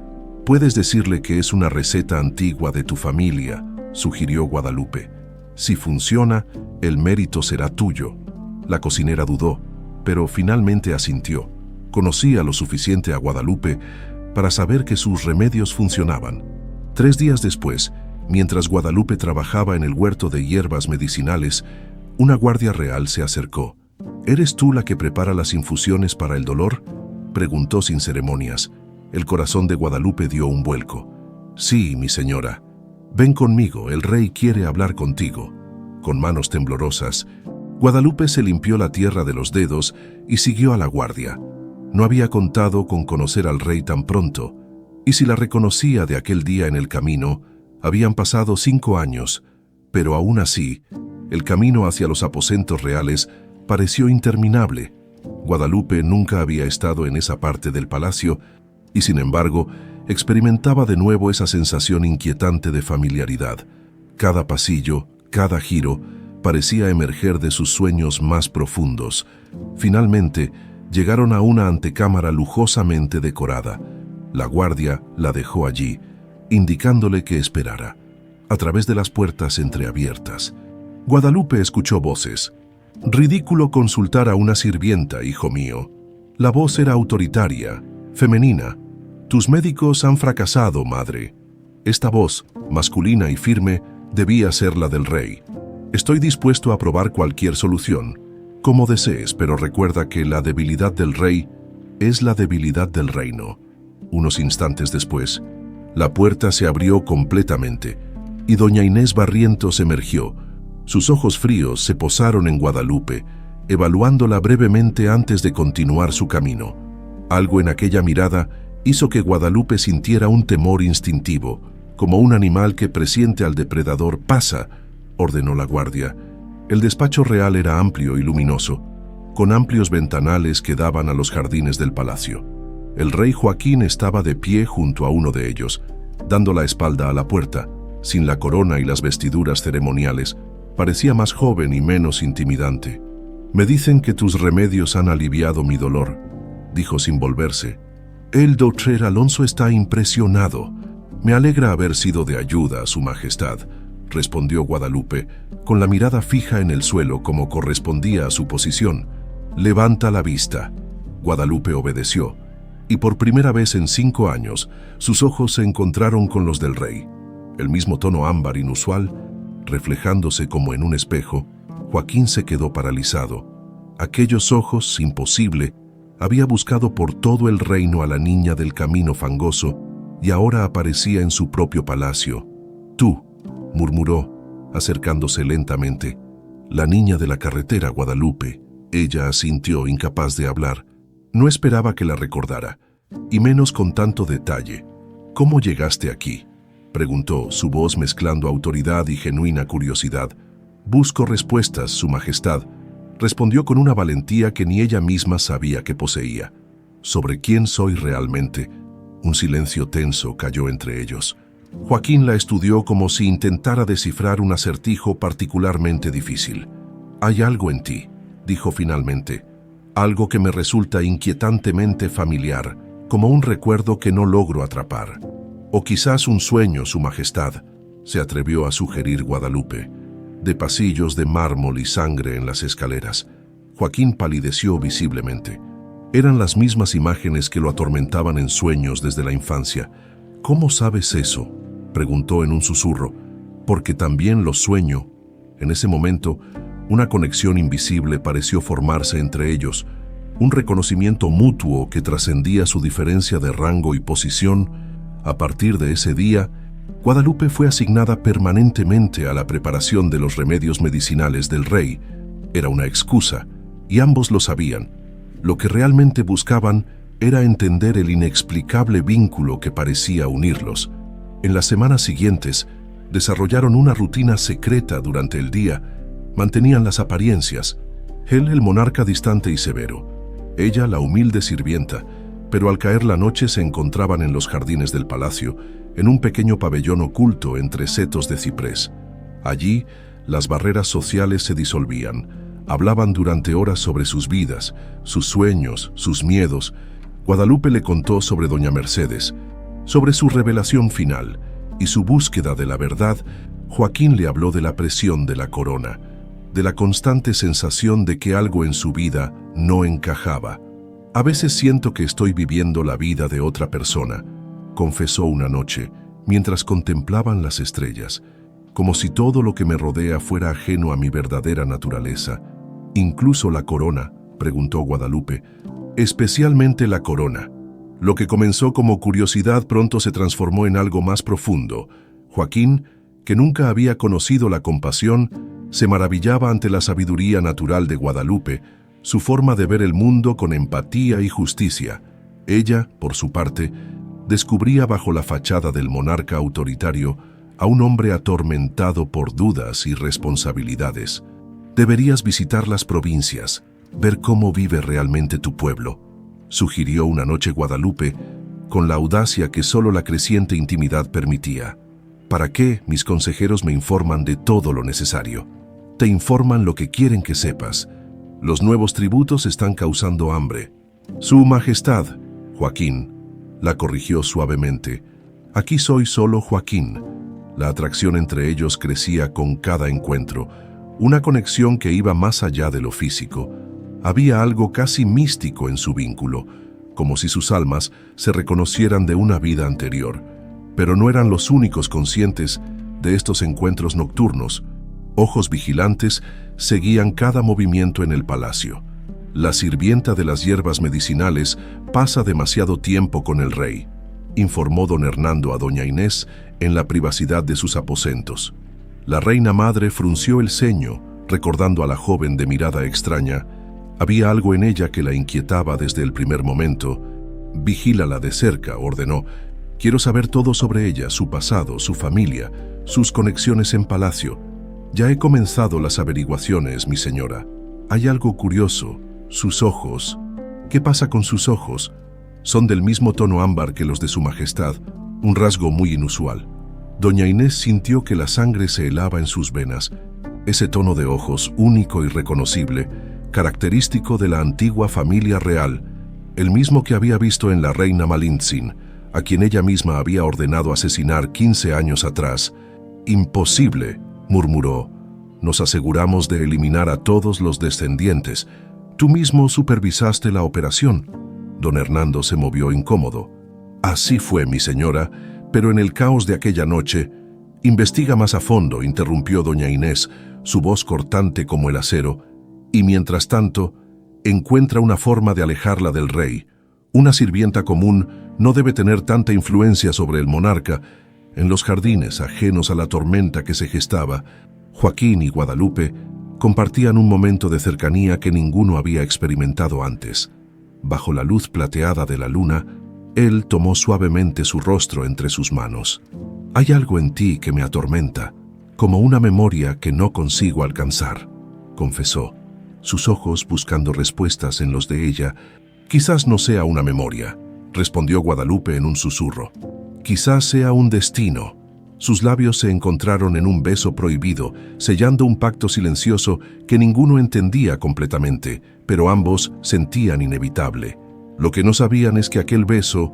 Speaker 1: Puedes decirle que es una receta antigua de tu familia, sugirió Guadalupe. Si funciona, el mérito será tuyo. La cocinera dudó, pero finalmente asintió. Conocía lo suficiente a Guadalupe para saber que sus remedios funcionaban. 3 días después, mientras Guadalupe trabajaba en el huerto de hierbas medicinales, una guardia real se acercó. ¿Eres tú la que prepara las infusiones para el dolor?, preguntó sin ceremonias. El corazón de Guadalupe dio un vuelco. Sí, mi señora. Ven conmigo, el rey quiere hablar contigo. Con manos temblorosas, Guadalupe se limpió la tierra de los dedos y siguió a la guardia. No había contado con conocer al rey tan pronto, y si la reconocía de aquel día en el camino, habían pasado 5 años, pero aún así, el camino hacia los aposentos reales pareció interminable. Guadalupe nunca había estado en esa parte del palacio, y sin embargo, experimentaba de nuevo esa sensación inquietante de familiaridad. Cada pasillo, cada giro, parecía emerger de sus sueños más profundos. Finalmente, llegaron a una antecámara lujosamente decorada. La guardia la dejó allí, indicándole que esperara, a través de las puertas entreabiertas. Guadalupe escuchó voces. Ridículo consultar a una sirvienta, hijo mío. La voz era autoritaria, femenina. Tus médicos han fracasado, madre. Esta voz, masculina y firme, debía ser la del rey. Estoy dispuesto a probar cualquier solución, como desees, pero recuerda que la debilidad del rey es la debilidad del reino. Unos instantes después, la puerta se abrió completamente y doña Inés Barrientos emergió. Sus ojos fríos se posaron en Guadalupe, evaluándola brevemente antes de continuar su camino. Algo en aquella mirada hizo que Guadalupe sintiera un temor instintivo, como un animal que presiente al depredador. Pasa, ordenó la guardia. El despacho real era amplio y luminoso, con amplios ventanales que daban a los jardines del palacio. El rey Joaquín estaba de pie junto a uno de ellos, dando la espalda a la puerta, sin la corona y las vestiduras ceremoniales, Parecía más joven y menos intimidante. «Me dicen que tus remedios han aliviado mi dolor», dijo sin volverse. «El doctor Alonso está impresionado. Me alegra haber sido de ayuda a su majestad», respondió Guadalupe, con la mirada fija en el suelo como correspondía a su posición. «Levanta la vista». Guadalupe obedeció, y por primera vez en 5 años, sus ojos se encontraron con los del rey. El mismo tono ámbar inusual, reflejándose como en un espejo, Joaquín se quedó paralizado. Aquellos ojos, imposible, había buscado por todo el reino a la niña del camino fangoso y ahora aparecía en su propio palacio. «Tú», murmuró, acercándose lentamente. «La niña de la carretera, Guadalupe». Ella asintió, incapaz de hablar. No esperaba que la recordara, y menos con tanto detalle. «¿Cómo llegaste aquí?», preguntó, su voz mezclando autoridad y genuina curiosidad. «Busco respuestas, su majestad», respondió con una valentía que ni ella misma sabía que poseía. «¿Sobre quién soy realmente?». Un silencio tenso cayó entre ellos. Joaquín la estudió como si intentara descifrar un acertijo particularmente difícil. «Hay algo en ti», dijo finalmente, «algo que me resulta inquietantemente familiar, como un recuerdo que no logro atrapar. O quizás un sueño, su majestad», se atrevió a sugerir Guadalupe. De pasillos de mármol y sangre en las escaleras. Joaquín palideció visiblemente. Eran las mismas imágenes que lo atormentaban en sueños desde la infancia. «¿Cómo sabes eso?», preguntó en un susurro. «Porque también lo sueño». En ese momento, una conexión invisible pareció formarse entre ellos, un reconocimiento mutuo que trascendía su diferencia de rango y posición. A partir de ese día, Guadalupe fue asignada permanentemente a la preparación de los remedios medicinales del rey. Era una excusa, y ambos lo sabían. Lo que realmente buscaban era entender el inexplicable vínculo que parecía unirlos. En las semanas siguientes, desarrollaron una rutina secreta durante el día. Mantenían las apariencias. Él, el monarca distante y severo. Ella, la humilde sirvienta. Pero al caer la noche se encontraban en los jardines del palacio, en un pequeño pabellón oculto entre setos de ciprés. Allí, las barreras sociales se disolvían. Hablaban durante horas sobre sus vidas, sus sueños, sus miedos. Guadalupe le contó sobre doña Mercedes, sobre su revelación final y su búsqueda de la verdad. Joaquín le habló de la presión de la corona, de la constante sensación de que algo en su vida no encajaba. «A veces siento que estoy viviendo la vida de otra persona», confesó una noche, mientras contemplaban las estrellas, «como si todo lo que me rodea fuera ajeno a mi verdadera naturaleza». «¿Incluso la corona?», preguntó Guadalupe. «Especialmente la corona». Lo que comenzó como curiosidad pronto se transformó en algo más profundo. Joaquín, que nunca había conocido la compasión, se maravillaba ante la sabiduría natural de Guadalupe, su forma de ver el mundo con empatía y justicia. Ella, por su parte, descubría bajo la fachada del monarca autoritario a un hombre atormentado por dudas y responsabilidades. «Deberías visitar las provincias, ver cómo vive realmente tu pueblo», sugirió una noche Guadalupe, con la audacia que solo la creciente intimidad permitía. «¿Para qué mis consejeros me informan de todo lo necesario? Te informan lo que quieren que sepas. Los nuevos tributos están causando hambre». «Su majestad», Joaquín, la corrigió suavemente. «Aquí soy solo Joaquín». La atracción entre ellos crecía con cada encuentro, una conexión que iba más allá de lo físico. Había algo casi místico en su vínculo, como si sus almas se reconocieran de una vida anterior. Pero no eran los únicos conscientes de estos encuentros nocturnos. Ojos vigilantes seguían cada movimiento en el palacio. «La sirvienta de las hierbas medicinales pasa demasiado tiempo con el rey», informó don Hernando a doña Inés en la privacidad de sus aposentos. La reina madre frunció el ceño, recordando a la joven de mirada extraña. Había algo en ella que la inquietaba desde el primer momento. «Vigílala de cerca», ordenó. «Quiero saber todo sobre ella, su pasado, su familia, sus conexiones en palacio. Ya he comenzado las averiguaciones, mi señora. Hay algo curioso. Sus ojos. ¿Qué pasa con sus ojos? Son del mismo tono ámbar que los de su majestad, un rasgo muy inusual». Doña Inés sintió que la sangre se helaba en sus venas. ese tono de ojos único y reconocible, característico de la antigua familia real, el mismo que había visto en la reina Malintzin, a quien ella misma había ordenado asesinar 15 años atrás. «Imposible», murmuró. «Nos aseguramos de eliminar a todos los descendientes. Tú mismo supervisaste la operación». Don Hernando se movió incómodo. «Así fue, mi señora, pero en el caos de aquella noche...» «Investiga más a fondo», interrumpió doña Inés, su voz cortante como el acero, «y mientras tanto, encuentra una forma de alejarla del rey. Una sirvienta común no debe tener tanta influencia sobre el monarca». En los jardines, ajenos a la tormenta que se gestaba, Joaquín y Guadalupe compartían un momento de cercanía que ninguno había experimentado antes. Bajo la luz plateada de la luna, él tomó suavemente su rostro entre sus manos. «Hay algo en ti que me atormenta, como una memoria que no consigo alcanzar», confesó, sus ojos buscando respuestas en los de ella. «Quizás no sea una memoria», respondió Guadalupe en un susurro. «Quizás sea un destino». Sus labios se encontraron en un beso prohibido, sellando un pacto silencioso que ninguno entendía completamente, pero ambos sentían inevitable. Lo que no sabían es que aquel beso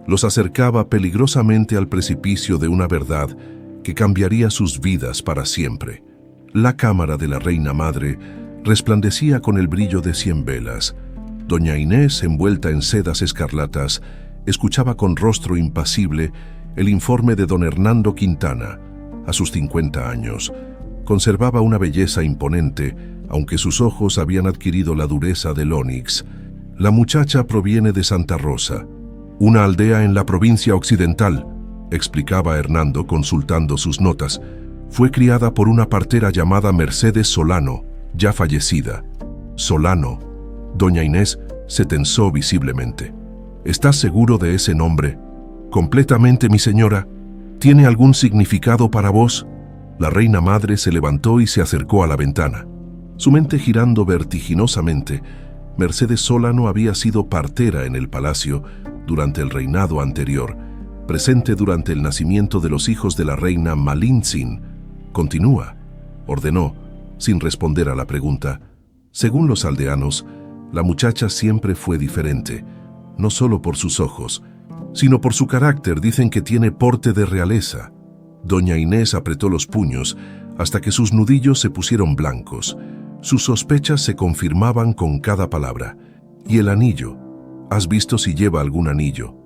Speaker 1: los acercaba peligrosamente al precipicio de una verdad que cambiaría sus vidas para siempre. La cámara de la reina madre resplandecía con el brillo de 100 velas. Doña Inés, envuelta en sedas escarlatas, escuchaba con rostro impasible el informe de don Hernando Quintana. A sus 50 años, conservaba una belleza imponente, aunque sus ojos habían adquirido la dureza del ónix. La muchacha proviene de Santa Rosa, una aldea en la provincia occidental, explicaba Hernando consultando sus notas. Fue criada por una partera llamada Mercedes Solano, ya fallecida. Solano. Doña Inés se tensó visiblemente. ¿Estás seguro de ese nombre? «Completamente, mi señora. ¿Tiene algún significado para vos?» La reina madre se levantó y se acercó a la ventana. Su mente girando vertiginosamente, Mercedes Solano había sido partera en el palacio durante el reinado anterior, presente durante el nacimiento de los hijos de la reina Malintzin. «Continúa», ordenó, sin responder a la pregunta. Según los aldeanos, la muchacha siempre fue diferente, no solo por sus ojos, sino por su carácter. Dicen que tiene porte de realeza. Doña Inés apretó los puños hasta que sus nudillos se pusieron blancos. Sus sospechas se confirmaban con cada palabra. «¿Y el anillo? ¿Has visto si lleva algún anillo?»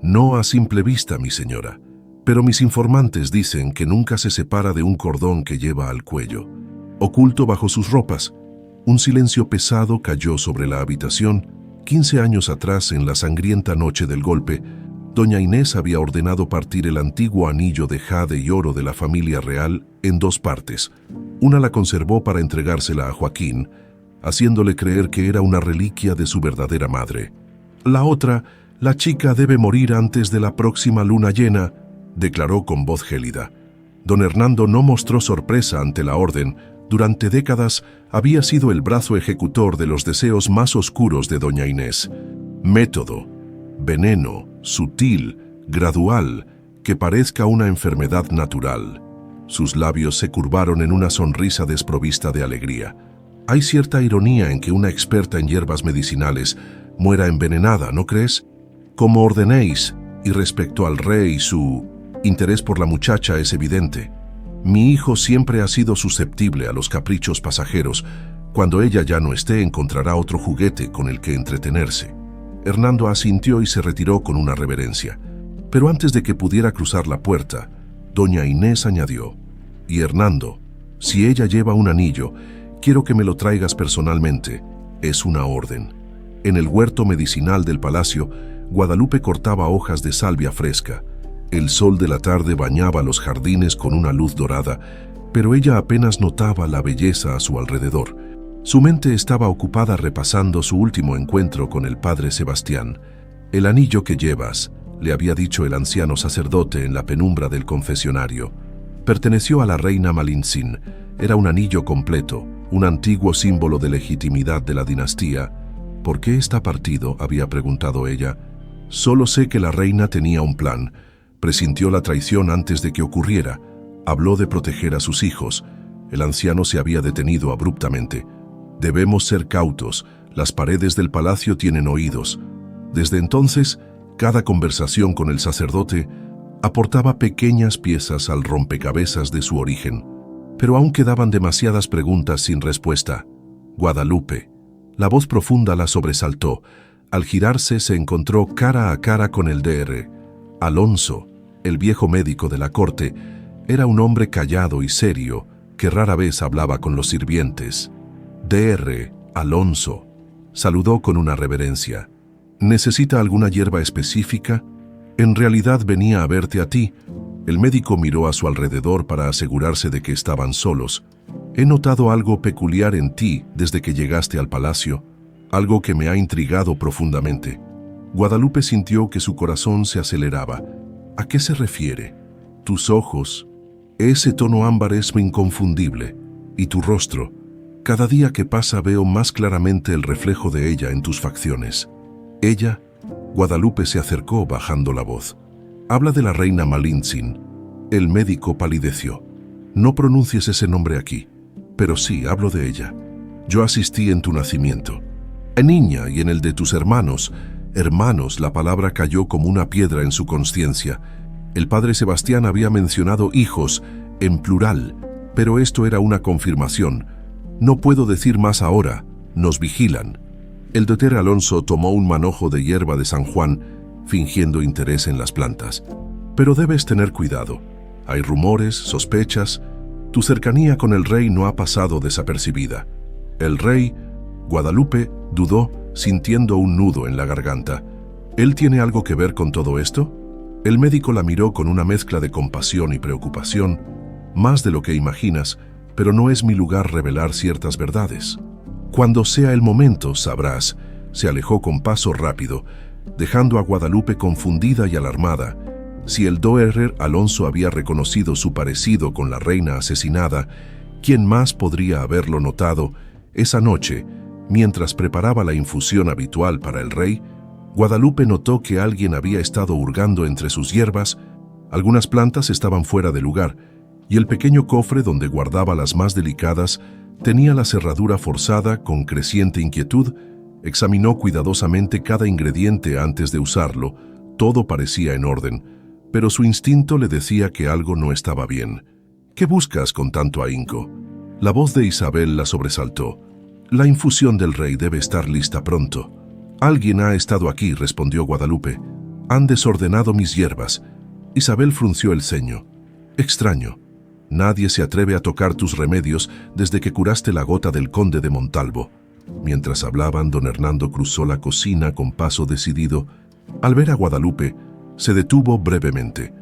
Speaker 1: «No a simple vista, mi señora, pero mis informantes dicen que nunca se separa de un cordón que lleva al cuello, oculto bajo sus ropas». Un silencio pesado cayó sobre la habitación. 15 años atrás, en la sangrienta noche del golpe, doña Inés había ordenado partir el antiguo anillo de jade y oro de la familia real en 2 partes. Una la conservó para entregársela a Joaquín, haciéndole creer que era una reliquia de su verdadera madre. La otra, «La chica debe morir antes de la próxima luna llena», declaró con voz gélida. Don Hernando no mostró sorpresa ante la orden. Durante décadas había sido el brazo ejecutor de los deseos más oscuros de doña Inés. Método, veneno, sutil, gradual, que parezca una enfermedad natural. Sus labios se curvaron en una sonrisa desprovista de alegría. Hay cierta ironía en que una experta en hierbas medicinales muera envenenada, ¿no crees? Como ordenéis, y respecto al rey, su interés por la muchacha es evidente. Mi hijo siempre ha sido susceptible a los caprichos pasajeros. Cuando ella ya no esté, encontrará otro juguete con el que entretenerse. Hernando asintió y se retiró con una reverencia. Pero antes de que pudiera cruzar la puerta, doña Inés añadió: «Y Hernando, si ella lleva un anillo, quiero que me lo traigas personalmente. Es una orden». En el huerto medicinal del palacio, Guadalupe cortaba hojas de salvia fresca. El sol de la tarde bañaba los jardines con una luz dorada, pero ella apenas notaba la belleza a su alrededor. Su mente estaba ocupada repasando su último encuentro con el padre Sebastián. «El anillo que llevas», le había dicho el anciano sacerdote en la penumbra del confesionario, perteneció a la reina Malintzin. Era un anillo completo, un antiguo símbolo de legitimidad de la dinastía. «¿Por qué está partido?», había preguntado ella. «Solo sé que la reina tenía un plan. Presintió la traición antes de que ocurriera. Habló de proteger a sus hijos. El anciano se había detenido abruptamente. Debemos ser cautos, las paredes del palacio tienen oídos. Desde entonces, cada conversación con el sacerdote aportaba pequeñas piezas al rompecabezas de su origen. Pero aún quedaban demasiadas preguntas sin respuesta. Guadalupe. La voz profunda la sobresaltó. Al girarse se encontró cara a cara con el Dr. Alonso, el viejo médico de la corte. Era un hombre callado y serio que rara vez hablaba con los sirvientes. Dr. Alonso, saludó con una reverencia. ¿Necesita alguna hierba específica? En realidad venía a verte a ti. El médico miró a su alrededor para asegurarse de que estaban solos. He notado algo peculiar en ti desde que llegaste al palacio, algo que me ha intrigado profundamente. Guadalupe sintió que su corazón se aceleraba. ¿A qué se refiere? Tus ojos, ese tono ámbar es inconfundible, y tu rostro. Cada día que pasa veo más claramente el reflejo de ella en tus facciones. Ella, Guadalupe se acercó bajando la voz. Habla de la reina Malintzin. El médico palideció. No pronuncies ese nombre aquí, pero sí hablo de ella. Yo asistí en tu nacimiento. Niña, y en el de tus hermanos. Hermanos, la palabra cayó como una piedra en su conciencia. El padre Sebastián había mencionado hijos, en plural, pero esto era una confirmación. No puedo decir más ahora, nos vigilan. El Dr. Alonso tomó un manojo de hierba de San Juan, fingiendo interés en las plantas. Pero debes tener cuidado. Hay rumores, sospechas. Tu cercanía con el rey no ha pasado desapercibida. El rey, Guadalupe, dudó, sintiendo un nudo en la garganta. ¿Él tiene algo que ver con todo esto? El médico la miró con una mezcla de compasión y preocupación, más de lo que imaginas, pero no es mi lugar revelar ciertas verdades. Cuando sea el momento, sabrás. Se alejó con paso rápido, dejando a Guadalupe confundida y alarmada. Si el Dr. Alonso había reconocido su parecido con la reina asesinada, ¿quién más podría haberlo notado? Esa noche, mientras preparaba la infusión habitual para el rey, Guadalupe notó que alguien había estado hurgando entre sus hierbas. Algunas plantas estaban fuera de lugar, y el pequeño cofre donde guardaba las más delicadas tenía la cerradura forzada. Con creciente inquietud, examinó cuidadosamente cada ingrediente antes de usarlo. Todo parecía en orden, pero su instinto le decía que algo no estaba bien. ¿Qué buscas con tanto ahínco? La voz de Isabel la sobresaltó. La infusión del rey debe estar lista pronto. Alguien ha estado aquí, respondió Guadalupe. Han desordenado mis hierbas. Isabel frunció el ceño. Extraño. Nadie se atreve a tocar tus remedios desde que curaste la gota del conde de Montalvo. Mientras hablaban, don Hernando cruzó la cocina con paso decidido. Al ver a Guadalupe, se detuvo brevemente.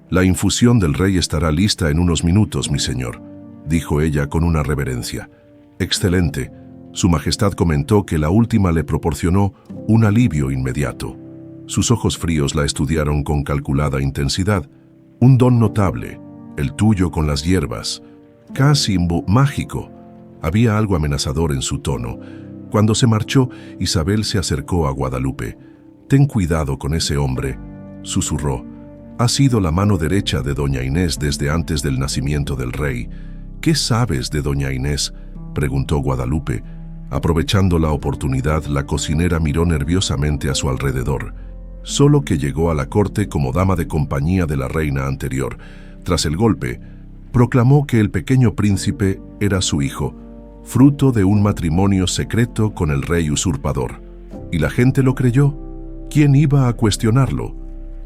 Speaker 1: La infusión del rey estará lista en unos minutos, mi señor, dijo ella con una reverencia. Excelente. Su majestad comentó que la última le proporcionó un alivio inmediato. Sus ojos fríos la estudiaron con calculada intensidad. Un don notable, el tuyo con las hierbas, casi mágico. Había algo amenazador en su tono. Cuando se marchó, Isabel se acercó a Guadalupe. Ten cuidado con ese hombre, susurró. Ha sido la mano derecha de doña Inés desde antes del nacimiento del rey. ¿Qué sabes de doña Inés?, preguntó Guadalupe. Aprovechando la oportunidad, la cocinera miró nerviosamente a su alrededor. Solo que llegó a la corte como dama de compañía de la reina anterior. Tras el golpe, proclamó que el pequeño príncipe era su hijo, fruto de un matrimonio secreto con el rey usurpador. ¿Y la gente lo creyó? ¿Quién iba a cuestionarlo?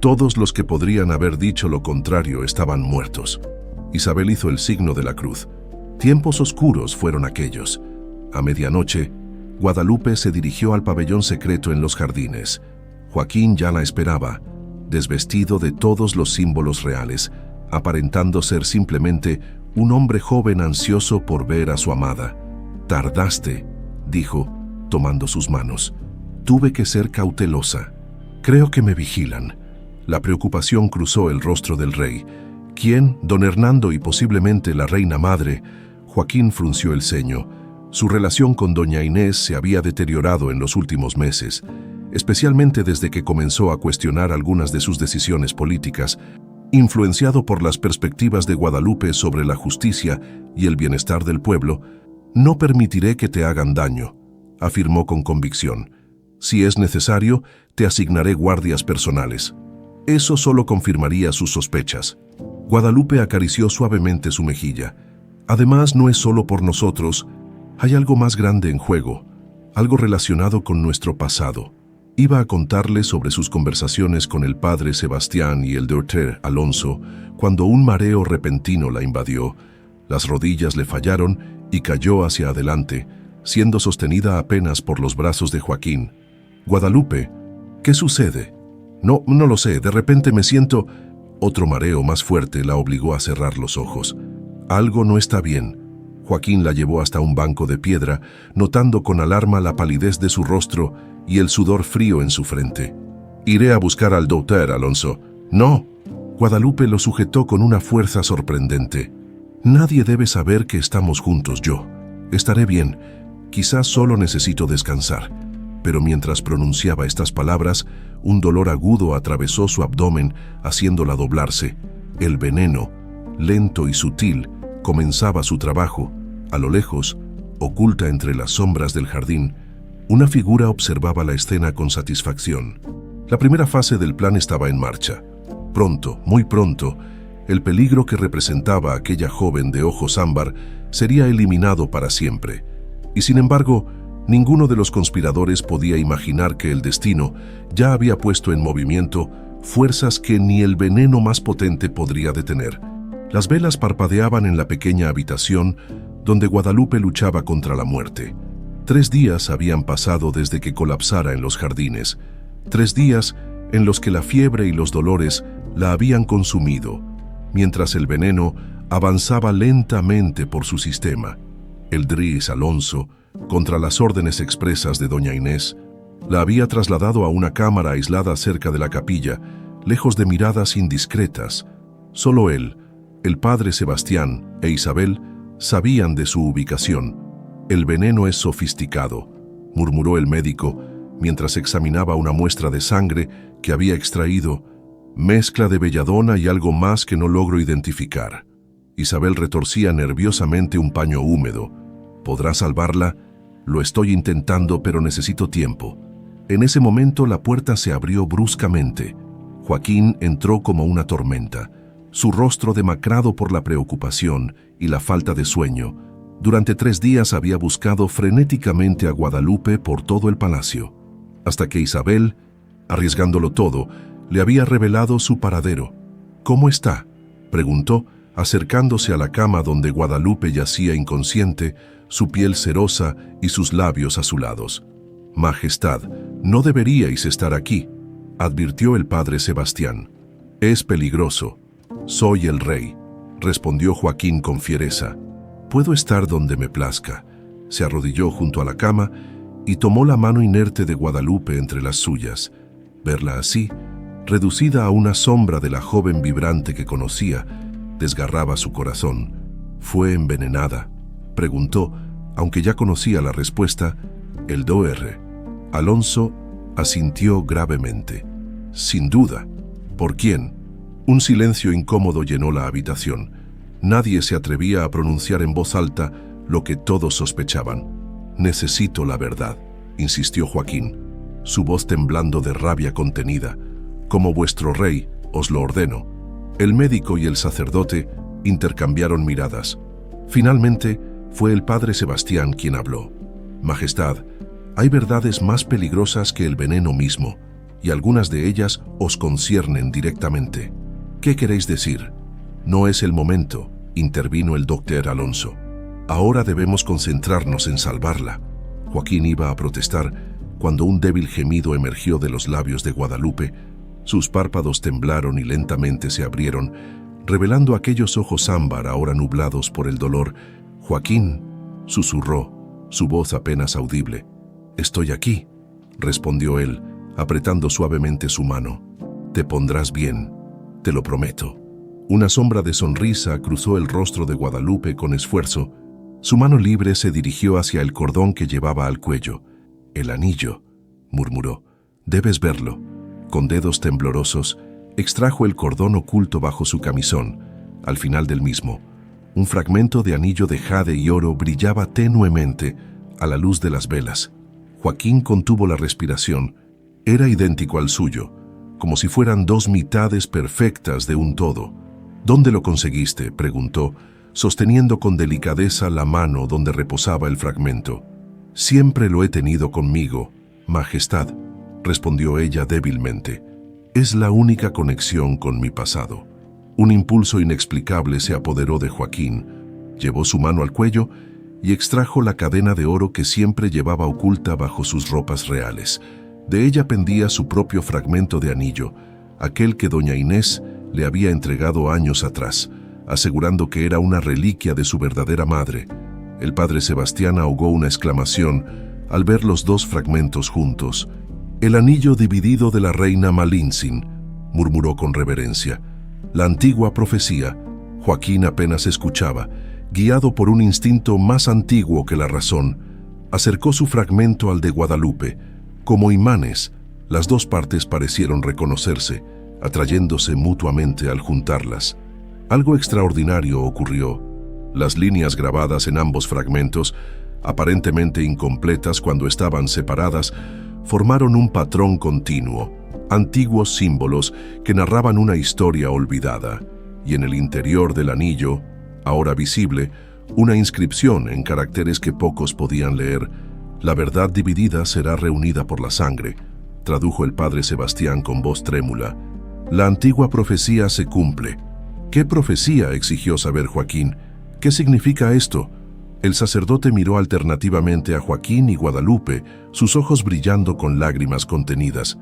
Speaker 1: Todos los que podrían haber dicho lo contrario estaban muertos. Isabel hizo el signo de la cruz. Tiempos oscuros fueron aquellos. A medianoche, Guadalupe se dirigió al pabellón secreto en los jardines. Joaquín ya la esperaba, desvestido de todos los símbolos reales, aparentando ser simplemente un hombre joven ansioso por ver a su amada. Tardaste, dijo, tomando sus manos. Tuve que ser cautelosa. Creo que me vigilan. La preocupación cruzó el rostro del rey. ¿Quién? Don Hernando y posiblemente la reina madre. Joaquín frunció el ceño. Su relación con doña Inés se había deteriorado en los últimos meses, especialmente desde que comenzó a cuestionar algunas de sus decisiones políticas. Influenciado por las perspectivas de Guadalupe sobre la justicia y el bienestar del pueblo, no permitiré que te hagan daño, afirmó con convicción. Si es necesario, te asignaré guardias personales. Eso solo confirmaría sus sospechas. Guadalupe acarició suavemente su mejilla. Además, no es solo por nosotros, hay algo más grande en juego, algo relacionado con nuestro pasado. Iba a contarle sobre sus conversaciones con el padre Sebastián y el doctor Alonso cuando un mareo repentino la invadió. Las rodillas le fallaron y cayó hacia adelante, siendo sostenida apenas por los brazos de Joaquín. «Guadalupe, ¿qué sucede?» No lo sé, de repente me siento...». Otro mareo más fuerte la obligó a cerrar los ojos. Algo no está bien. Joaquín la llevó hasta un banco de piedra, notando con alarma la palidez de su rostro y el sudor frío en su frente. «Iré a buscar al doctor Alonso». «No». Guadalupe lo sujetó con una fuerza sorprendente. «Nadie debe saber que estamos juntos yo. Estaré bien. Quizás solo necesito descansar». Pero mientras pronunciaba estas palabras, un dolor agudo atravesó su abdomen, haciéndola doblarse. El veneno, lento y sutil, comenzaba su trabajo. A lo lejos, oculta entre las sombras del jardín, una figura observaba la escena con satisfacción. La primera fase del plan estaba en marcha. Pronto, muy pronto, el peligro que representaba aquella joven de ojos ámbar sería eliminado para siempre. Y sin embargo, ninguno de los conspiradores podía imaginar que el destino ya había puesto en movimiento fuerzas que ni el veneno más potente podría detener. Las velas parpadeaban en la pequeña habitación donde Guadalupe luchaba contra la muerte. 3 días habían pasado desde que colapsara en los jardines. 3 días en los que la fiebre y los dolores la habían consumido, mientras el veneno avanzaba lentamente por su sistema. El Dris Alonso, contra las órdenes expresas de doña Inés, la había trasladado a una cámara aislada cerca de la capilla, lejos de miradas indiscretas. Solo él, el padre Sebastián e Isabel sabían de su ubicación. «El veneno es sofisticado», murmuró el médico mientras examinaba una muestra de sangre que había extraído. «Mezcla de belladona y algo más que no logro identificar». Isabel retorcía nerviosamente un paño húmedo. «¿Podrá salvarla? Lo estoy intentando, pero necesito tiempo». En ese momento la puerta se abrió bruscamente. Joaquín entró como una tormenta, su rostro demacrado por la preocupación y la falta de sueño. Durante 3 días había buscado frenéticamente a Guadalupe por todo el palacio, hasta que Isabel, arriesgándolo todo, le había revelado su paradero. «¿Cómo está?», preguntó, acercándose a la cama donde Guadalupe yacía inconsciente, su piel cerosa y sus labios azulados. «Majestad, no deberíais estar aquí», advirtió el padre Sebastián. «Es peligroso». «Soy el rey», respondió Joaquín con fiereza. «Puedo estar donde me plazca». Se arrodilló junto a la cama y tomó la mano inerte de Guadalupe entre las suyas. Verla así, reducida a una sombra de la joven vibrante que conocía, desgarraba su corazón. «¿Fue envenenada?», preguntó, aunque ya conocía la respuesta. El Dr. Alonso asintió gravemente. «Sin duda». «¿Por quién?». Un silencio incómodo llenó la habitación. Nadie se atrevía a pronunciar en voz alta lo que todos sospechaban. «Necesito la verdad», insistió Joaquín, su voz temblando de rabia contenida. «Como vuestro rey, os lo ordeno». El médico y el sacerdote intercambiaron miradas. Finalmente, fue el padre Sebastián quien habló. «Majestad, hay verdades más peligrosas que el veneno mismo, y algunas de ellas os conciernen directamente». «¿Qué queréis decir?». «No es el momento», intervino el doctor Alonso. «Ahora debemos concentrarnos en salvarla». Joaquín iba a protestar cuando un débil gemido emergió de los labios de Guadalupe. Sus párpados temblaron y lentamente se abrieron, revelando aquellos ojos ámbar ahora nublados por el dolor. «Joaquín», susurró, su voz apenas audible. «Estoy aquí», respondió él, apretando suavemente su mano. «Te pondrás bien, te lo prometo». Una sombra de sonrisa cruzó el rostro de Guadalupe con esfuerzo. Su mano libre se dirigió hacia el cordón que llevaba al cuello. «El anillo», murmuró. «Debes verlo». Con dedos temblorosos, Extrajo el cordón oculto bajo su camisón. Al final del mismo, un fragmento de anillo de jade y oro brillaba tenuemente a la luz de las velas. Joaquín contuvo la respiración. Era idéntico al suyo, como si fueran dos mitades perfectas de un todo. ¿Dónde lo conseguiste?, preguntó, sosteniendo con delicadeza la mano donde reposaba el fragmento. Siempre lo he tenido conmigo, Majestad, respondió ella débilmente. Es la única conexión con mi pasado. Un impulso inexplicable se apoderó de Joaquín. Llevó su mano al cuello y extrajo la cadena de oro que siempre llevaba oculta bajo sus ropas reales. De ella pendía su propio fragmento de anillo, aquel que doña Inés le había entregado años atrás, asegurando que era una reliquia de su verdadera madre. El padre Sebastián ahogó una exclamación al ver los dos fragmentos juntos. «El anillo dividido de la reina Malintzin», murmuró con reverencia. La antigua profecía. Joaquín apenas escuchaba. Guiado por un instinto más antiguo que la razón, acercó su fragmento al de Guadalupe. Como imanes, las dos partes parecieron reconocerse, atrayéndose mutuamente al juntarlas. Algo extraordinario ocurrió. Las líneas grabadas en ambos fragmentos, aparentemente incompletas cuando estaban separadas, formaron un patrón continuo, antiguos símbolos que narraban una historia olvidada, y en el interior del anillo, ahora visible, una inscripción en caracteres que pocos podían leer: «La verdad dividida será reunida por la sangre», tradujo el padre Sebastián con voz trémula. «La antigua profecía se cumple». «¿Qué profecía?», exigió saber Joaquín. «¿Qué significa esto?». El sacerdote miró alternativamente a Joaquín y Guadalupe, sus ojos brillando con lágrimas contenidas.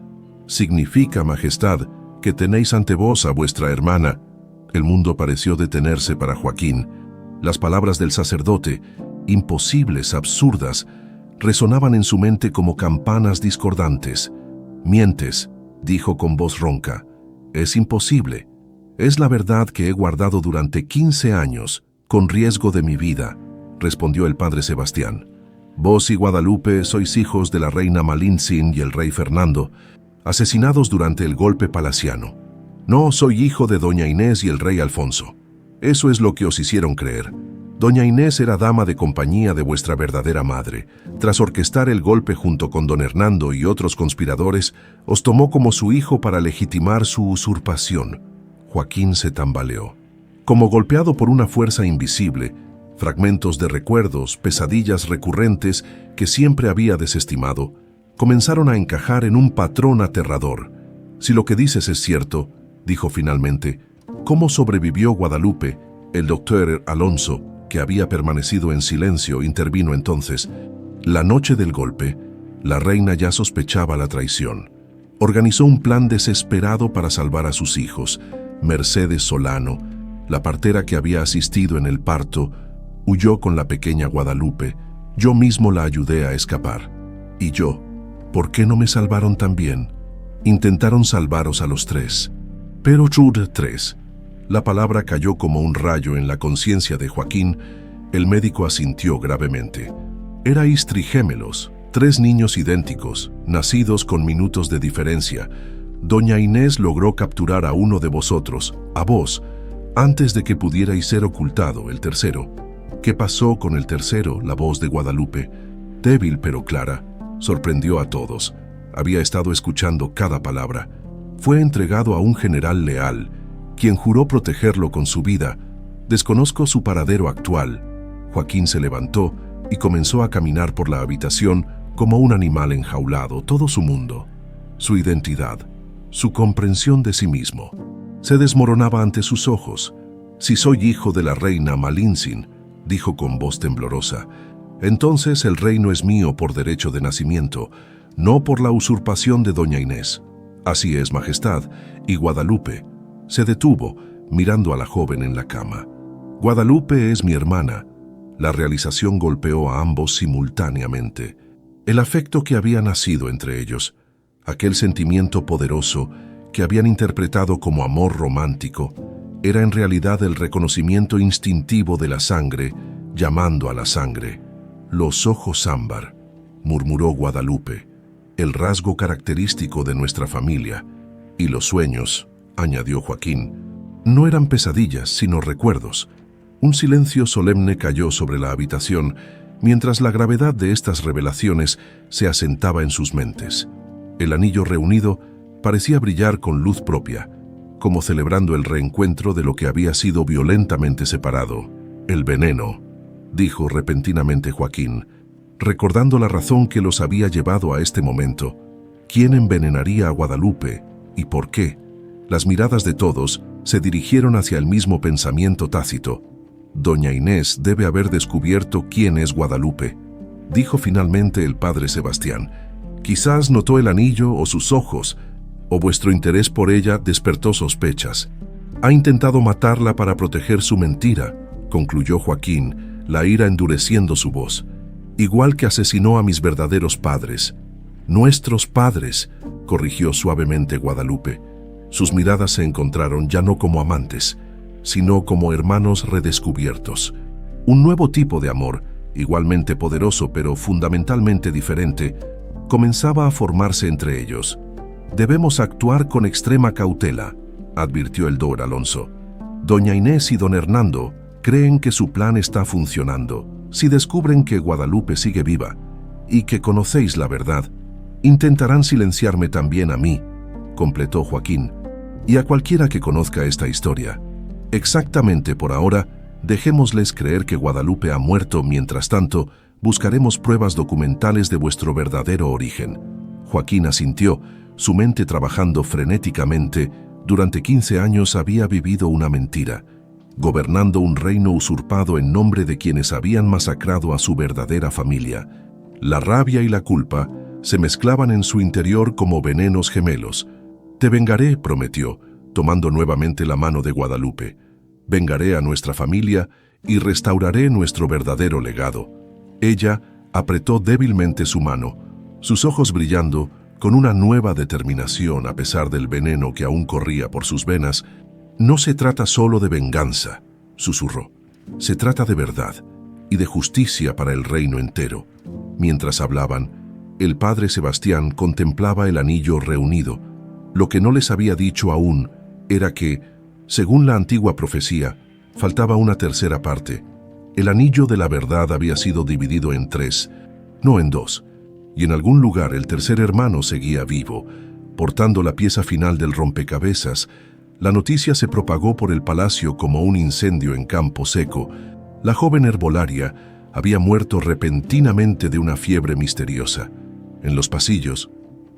Speaker 1: «Significa, Majestad, que tenéis ante vos a vuestra hermana». El mundo pareció detenerse para Joaquín. Las palabras del sacerdote, imposibles, absurdas, resonaban en su mente como campanas discordantes. «Mientes», dijo con voz ronca. «Es imposible. Es la verdad que he guardado durante 15 años, con riesgo de mi vida», respondió el padre Sebastián. «Vos y Guadalupe sois hijos de la reina Malintzin y el rey Fernando, asesinados durante el golpe palaciano. No, soy hijo de doña Inés y el rey Alfonso. Eso es lo que os hicieron creer. Doña Inés era dama de compañía de vuestra verdadera madre. Tras orquestar el golpe junto con don Hernando y otros conspiradores, os tomó como su hijo para legitimar su usurpación». Joaquín se tambaleó. Como golpeado por una fuerza invisible, fragmentos de recuerdos, pesadillas recurrentes que siempre había desestimado, comenzaron a encajar en un patrón aterrador. «Si lo que dices es cierto», dijo finalmente, «¿cómo sobrevivió Guadalupe?». El doctor Alonso, que había permanecido en silencio, intervino entonces. La noche del golpe, la reina ya sospechaba la traición. Organizó un plan desesperado para salvar a sus hijos. Mercedes Solano, la partera que había asistido en el parto, huyó con la pequeña Guadalupe. Yo mismo la ayudé a escapar. Y yo, ¿por qué no me salvaron también? Intentaron salvaros a los tres. Pero tres. La palabra cayó como un rayo en la conciencia de Joaquín. El médico asintió gravemente. Erais trigémelos, 3 niños idénticos, nacidos con minutos de diferencia. Doña Inés logró capturar a uno de vosotros, a vos, antes de que pudierais ser ocultado el tercero. ¿Qué pasó con el tercero?, la voz de Guadalupe, débil pero clara, sorprendió a todos. Había estado escuchando cada palabra. Fue entregado a un general leal, quien juró protegerlo con su vida. Desconozco su paradero actual. Joaquín se levantó y comenzó a caminar por la habitación como un animal enjaulado. Todo su mundo, su identidad, su comprensión de sí mismo, se desmoronaba ante sus ojos. «Si soy hijo de la reina Malintzin», dijo con voz temblorosa, «entonces el reino es mío por derecho de nacimiento, no por la usurpación de doña Inés». «Así es, Majestad». «Y Guadalupe». Se detuvo, mirando a la joven en la cama. «Guadalupe es mi hermana». La realización golpeó a ambos simultáneamente. El afecto que había nacido entre ellos, aquel sentimiento poderoso que habían interpretado como amor romántico, era en realidad el reconocimiento instintivo de la sangre llamando a la sangre. «Los ojos ámbar», murmuró Guadalupe, «el rasgo característico de nuestra familia. Y los sueños», añadió Joaquín. No eran pesadillas, sino recuerdos. Un silencio solemne cayó sobre la habitación, mientras la gravedad de estas revelaciones se asentaba en sus mentes. El anillo reunido parecía brillar con luz propia, como celebrando el reencuentro de lo que había sido violentamente separado. El veneno, dijo repentinamente Joaquín, recordando la razón que los había llevado a este momento. ¿Quién envenenaría a Guadalupe y por qué? Las miradas de todos se dirigieron hacia el mismo pensamiento tácito. Doña Inés debe haber descubierto quién es Guadalupe, dijo finalmente el padre Sebastián. Quizás notó el anillo o sus ojos, o vuestro interés por ella despertó sospechas. Ha intentado matarla para proteger su mentira, concluyó Joaquín, la ira endureciendo su voz. Igual que asesinó a mis verdaderos padres. Nuestros padres, corrigió suavemente Guadalupe. Sus miradas se encontraron ya no como amantes, sino como hermanos redescubiertos. Un nuevo tipo de amor, igualmente poderoso pero fundamentalmente diferente, comenzaba a formarse entre ellos. Debemos actuar con extrema cautela, advirtió el Dr. Alonso. Doña Inés y don Hernando creen que su plan está funcionando. Si descubren que Guadalupe sigue viva y que conocéis la verdad, intentarán silenciarme también a mí, completó Joaquín, y a cualquiera que conozca esta historia. Exactamente por ahora, dejémosles creer que Guadalupe ha muerto. Mientras tanto, buscaremos pruebas documentales de vuestro verdadero origen. Joaquín asintió, su mente trabajando frenéticamente. Durante 15 años había vivido una mentira, gobernando un reino usurpado en nombre de quienes habían masacrado a su verdadera familia. La rabia y la culpa se mezclaban en su interior como venenos gemelos. Te vengaré, prometió, tomando nuevamente la mano de Guadalupe. Vengaré a nuestra familia y restauraré nuestro verdadero legado. Ella apretó débilmente su mano, sus ojos brillando con una nueva determinación a pesar del veneno que aún corría por sus venas. No se trata solo de venganza, susurró. Se trata de verdad y de justicia para el reino entero. Mientras hablaban, el padre Sebastián contemplaba el anillo reunido. Lo que no les había dicho aún era que, según la antigua profecía, faltaba una tercera parte. El anillo de la verdad había sido dividido en 3, no en 2, y en algún lugar el tercer hermano seguía vivo, portando la pieza final del rompecabezas. La noticia se propagó por el palacio como un incendio en campo seco. La joven herbolaria había muerto repentinamente de una fiebre misteriosa. En los pasillos,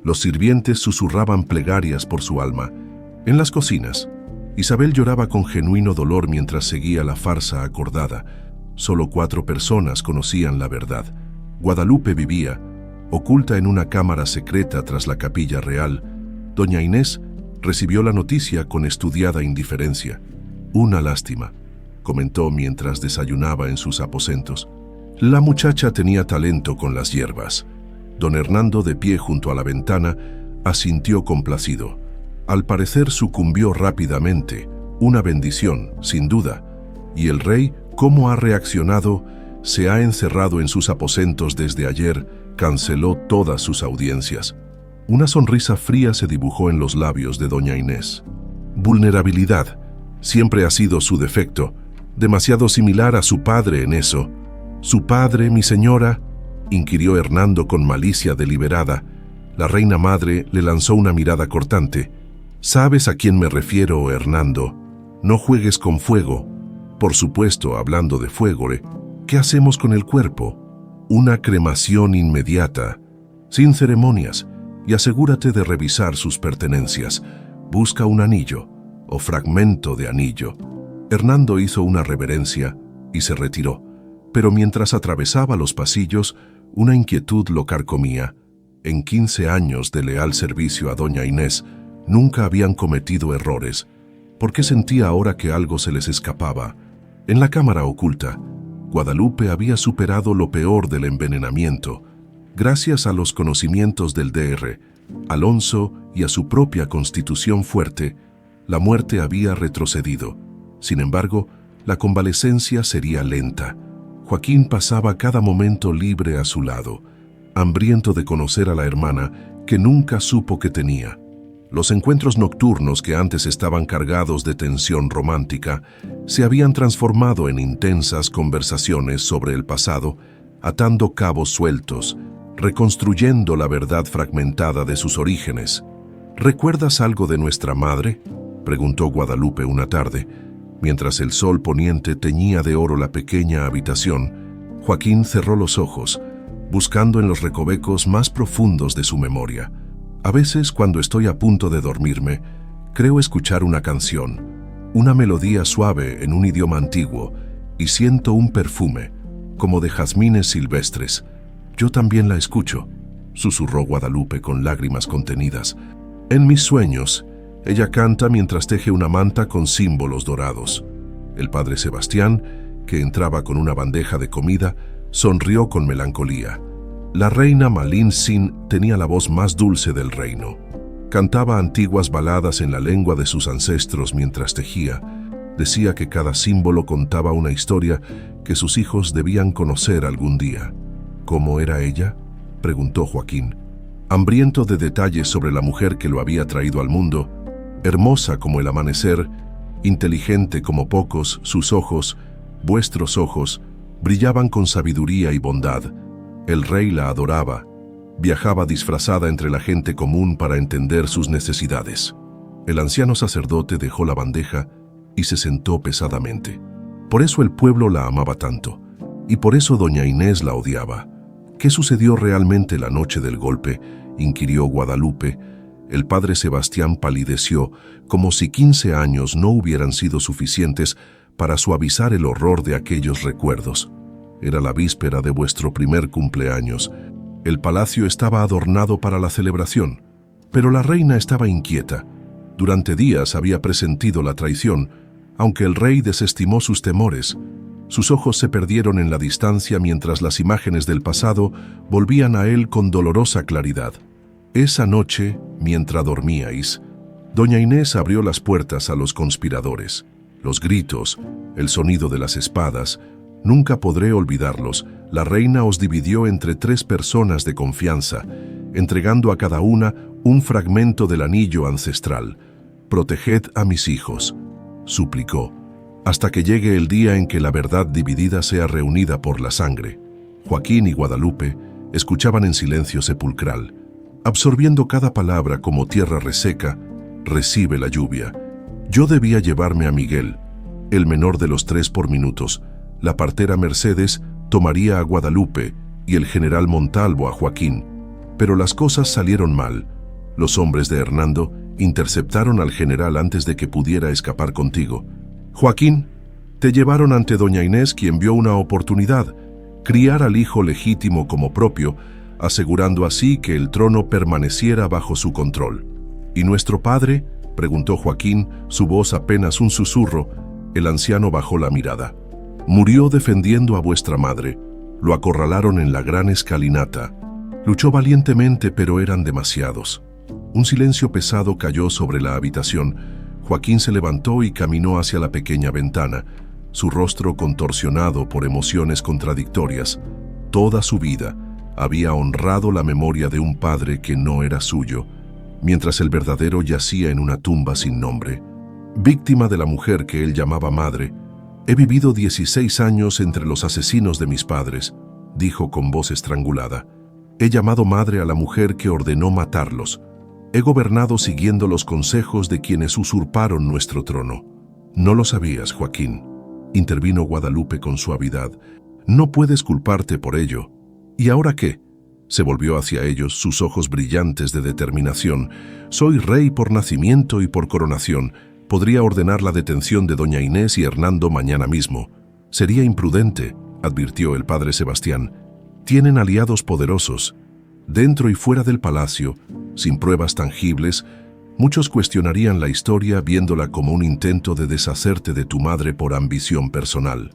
Speaker 1: los sirvientes susurraban plegarias por su alma. En las cocinas, Isabel lloraba con genuino dolor mientras seguía la farsa acordada. Solo 4 personas conocían la verdad. Guadalupe vivía, oculta en una cámara secreta tras la capilla real. Doña Inés recibió la noticia con estudiada indiferencia. Una lástima, comentó mientras desayunaba en sus aposentos. La muchacha tenía talento con las hierbas. Don Hernando, de pie junto a la ventana, asintió complacido. Al parecer sucumbió rápidamente, una bendición, sin duda. Y el rey, ¿cómo ha reaccionado? Se ha encerrado en sus aposentos desde ayer, canceló todas sus audiencias. Una sonrisa fría se dibujó en los labios de doña Inés. Vulnerabilidad, siempre ha sido su defecto, demasiado similar a su padre en eso. ¿Su padre, mi señora?, inquirió Hernando con malicia deliberada. La reina madre le lanzó una mirada cortante. ¿Sabes a quién me refiero, Hernando? No juegues con fuego. Por supuesto, hablando de fuego, ¿qué hacemos con el cuerpo? Una cremación inmediata, sin ceremonias, y asegúrate de revisar sus pertenencias. Busca un anillo, o fragmento de anillo. Hernando hizo una reverencia y se retiró, pero mientras atravesaba los pasillos, una inquietud lo carcomía. En 15 años de leal servicio a doña Inés, nunca habían cometido errores. ¿Por qué sentía ahora que algo se les escapaba? En la cámara oculta, Guadalupe había superado lo peor del envenenamiento. Gracias a los conocimientos del Dr. Alonso y a su propia constitución fuerte, la muerte había retrocedido. Sin embargo, la convalecencia sería lenta. Joaquín pasaba cada momento libre a su lado, hambriento de conocer a la hermana que nunca supo que tenía. Los encuentros nocturnos que antes estaban cargados de tensión romántica se habían transformado en intensas conversaciones sobre el pasado, atando cabos sueltos, reconstruyendo la verdad fragmentada de sus orígenes. ¿Recuerdas algo de nuestra madre?, preguntó Guadalupe una tarde. Mientras el sol poniente teñía de oro la pequeña habitación, Joaquín cerró los ojos, buscando en los recovecos más profundos de su memoria. A veces, cuando estoy a punto de dormirme, creo escuchar una canción, una melodía suave en un idioma antiguo, y siento un perfume, como de jazmines silvestres. Yo también la escucho, susurró Guadalupe con lágrimas contenidas. En mis sueños, ella canta mientras teje una manta con símbolos dorados. El padre Sebastián, que entraba con una bandeja de comida, sonrió con melancolía. La reina Malin Sin tenía la voz más dulce del reino. Cantaba antiguas baladas en la lengua de sus ancestros mientras tejía. Decía que cada símbolo contaba una historia que sus hijos debían conocer algún día. ¿Cómo era ella?, preguntó Joaquín, hambriento de detalles sobre la mujer que lo había traído al mundo. Hermosa como el amanecer, inteligente como pocos, sus ojos, vuestros ojos, brillaban con sabiduría y bondad. El rey la adoraba. Viajaba disfrazada entre la gente común para entender sus necesidades. El anciano sacerdote dejó la bandeja y se sentó pesadamente. Por eso el pueblo la amaba tanto, y por eso doña Inés la odiaba. ¿Qué sucedió realmente la noche del golpe?, inquirió Guadalupe. El padre Sebastián palideció, como si 15 años no hubieran sido suficientes para suavizar el horror de aquellos recuerdos. Era la víspera de vuestro primer cumpleaños. El palacio estaba adornado para la celebración, pero la reina estaba inquieta. Durante días había presentido la traición, aunque el rey desestimó sus temores. Sus ojos se perdieron en la distancia mientras las imágenes del pasado volvían a él con dolorosa claridad. Esa noche, mientras dormíais, doña Inés abrió las puertas a los conspiradores. Los gritos, el sonido de las espadas, nunca podré olvidarlos. La reina os dividió entre 3 personas de confianza, entregando a cada una un fragmento del anillo ancestral. «Proteged a mis hijos», suplicó, «hasta que llegue el día en que la verdad dividida sea reunida por la sangre». Joaquín y Guadalupe escuchaban en silencio sepulcral, absorbiendo cada palabra como tierra reseca recibe la lluvia. Yo debía llevarme a Miguel, el menor de los 3 por minutos. La partera Mercedes tomaría a Guadalupe y el general Montalvo a Joaquín. Pero las cosas salieron mal. Los hombres de Hernando interceptaron al general antes de que pudiera escapar contigo. Joaquín, te llevaron ante doña Inés, quien vio una oportunidad, criar al hijo legítimo como propio, asegurando así que el trono permaneciera bajo su control. ¿Y nuestro padre?, preguntó Joaquín, su voz apenas un susurro. El anciano bajó la mirada. Murió defendiendo a vuestra madre. Lo acorralaron en la gran escalinata. Luchó valientemente, pero eran demasiados. Un silencio pesado cayó sobre la habitación. Joaquín se levantó y caminó hacia la pequeña ventana, su rostro contorsionado por emociones contradictorias. Toda su vida había honrado la memoria de un padre que no era suyo, mientras el verdadero yacía en una tumba sin nombre. Víctima de la mujer que él llamaba madre, «He vivido 16 años entre los asesinos de mis padres», dijo con voz estrangulada. «He llamado madre a la mujer que ordenó matarlos. He gobernado siguiendo los consejos de quienes usurparon nuestro trono». «No lo sabías, Joaquín», intervino Guadalupe con suavidad. «No puedes culparte por ello». «¿Y ahora qué?», se volvió hacia ellos, sus ojos brillantes de determinación. «Soy rey por nacimiento y por coronación. Podría ordenar la detención de doña Inés y Hernando mañana mismo». «Sería imprudente», advirtió el padre Sebastián. «Tienen aliados poderosos. Dentro y fuera del palacio, sin pruebas tangibles, muchos cuestionarían la historia viéndola como un intento de deshacerte de tu madre por ambición personal.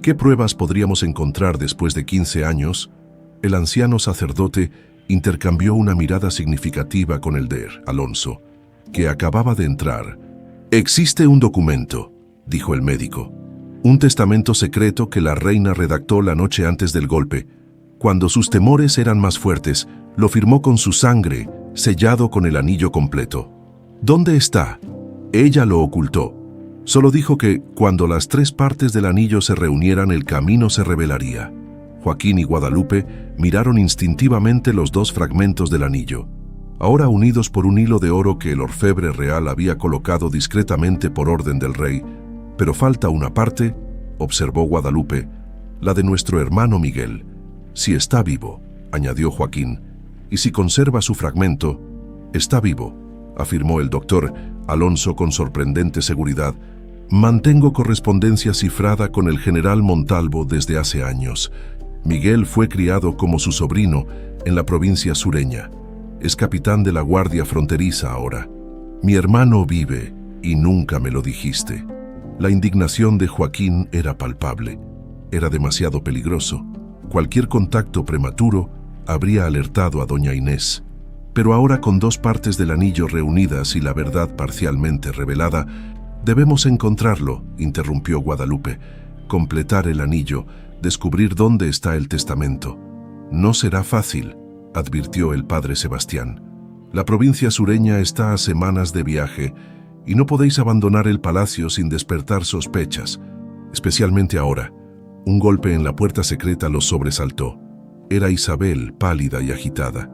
Speaker 1: ¿Qué pruebas podríamos encontrar después de 15 años?» El anciano sacerdote intercambió una mirada significativa con el de Alonso, que acababa de entrar. «Existe un documento», dijo el médico. «Un testamento secreto que la reina redactó la noche antes del golpe. Cuando sus temores eran más fuertes, lo firmó con su sangre, sellado con el anillo completo». ¿Dónde está? Ella lo ocultó. Solo dijo que, cuando las 3 partes del anillo se reunieran, el camino se revelaría. Joaquín y Guadalupe miraron instintivamente los 2 fragmentos del anillo, ahora unidos por un hilo de oro que el orfebre real había colocado discretamente por orden del rey. Pero falta una parte, observó Guadalupe, la de nuestro hermano Miguel. Si está vivo, añadió Joaquín, y si conserva su fragmento, está vivo, afirmó el doctor Alonso con sorprendente seguridad. Mantengo correspondencia cifrada con el general Montalvo desde hace años. Miguel fue criado como su sobrino en la provincia sureña. Es capitán de la Guardia Fronteriza ahora. Mi hermano vive y nunca me lo dijiste. La indignación de Joaquín era palpable. Era demasiado peligroso. Cualquier contacto prematuro habría alertado a doña Inés. Pero ahora, con 2 partes del anillo reunidas y la verdad parcialmente revelada, debemos encontrarlo, interrumpió Guadalupe. Completar el anillo, descubrir dónde está el testamento. No será fácil, advirtió el padre Sebastián. La provincia sureña está a semanas de viaje y no podéis abandonar el palacio sin despertar sospechas, especialmente ahora. Un golpe en la puerta secreta los sobresaltó. Era Isabel, pálida y agitada.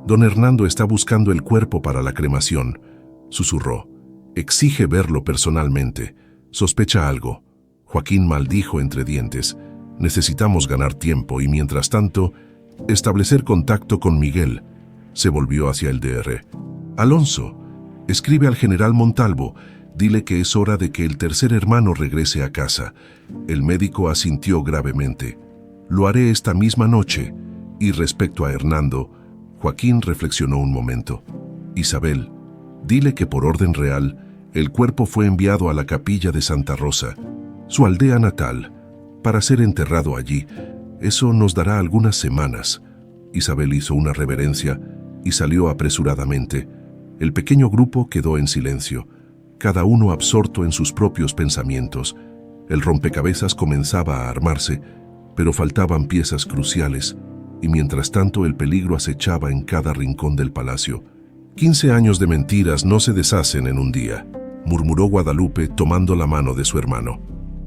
Speaker 1: Don Hernando está buscando el cuerpo para la cremación, susurró. Exige verlo personalmente. Sospecha algo. Joaquín maldijo entre dientes. Necesitamos ganar tiempo y, mientras tanto, establecer contacto con Miguel. Se volvió hacia el DR. Alonso, escribe al general Montalvo. Dile que es hora de que el tercer hermano regrese a casa. El médico asintió gravemente. Lo haré esta misma noche. Y respecto a Hernando, Joaquín reflexionó un momento. Isabel, dile que por orden real, el cuerpo fue enviado a la capilla de Santa Rosa, su aldea natal, para ser enterrado allí. Eso nos dará algunas semanas. Isabel hizo una reverencia y salió apresuradamente. El pequeño grupo quedó en silencio, cada uno absorto en sus propios pensamientos. El rompecabezas comenzaba a armarse, pero faltaban piezas cruciales, y mientras tanto el peligro acechaba en cada rincón del palacio. 15 años de mentiras no se deshacen en un día, murmuró Guadalupe tomando la mano de su hermano.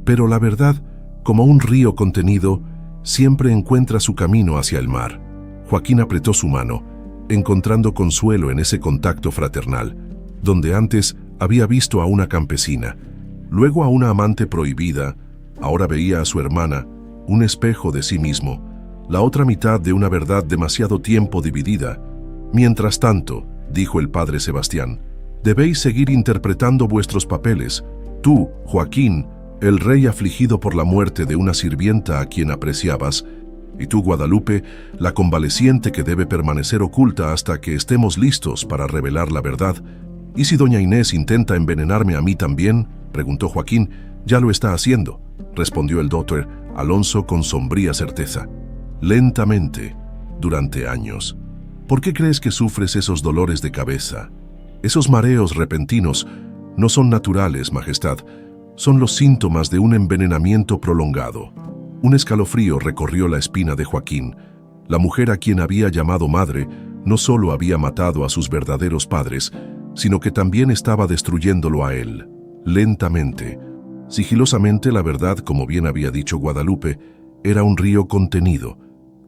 Speaker 1: Pero la verdad, como un río contenido, siempre encuentra su camino hacia el mar. Joaquín apretó su mano, encontrando consuelo en ese contacto fraternal, donde antes había visto a una campesina, luego a una amante prohibida, ahora veía a su hermana, un espejo de sí mismo, la otra mitad de una verdad demasiado tiempo dividida. Mientras tanto, dijo el padre Sebastián, debéis seguir interpretando vuestros papeles. Tú, Joaquín, el rey afligido por la muerte de una sirvienta a quien apreciabas, y tú, Guadalupe, la convaleciente que debe permanecer oculta hasta que estemos listos para revelar la verdad. ¿Y si doña Inés intenta envenenarme a mí también?, preguntó Joaquín. Ya lo está haciendo, respondió el doctor Alonso con sombría certeza. Lentamente, durante años. ¿Por qué crees que sufres esos dolores de cabeza? Esos mareos repentinos no son naturales, Majestad. Son los síntomas de un envenenamiento prolongado. Un escalofrío recorrió la espina de Joaquín. La mujer a quien había llamado madre no solo había matado a sus verdaderos padres, sino que también estaba destruyéndolo a él. Lentamente, sigilosamente, la verdad, como bien había dicho Guadalupe, era un río contenido,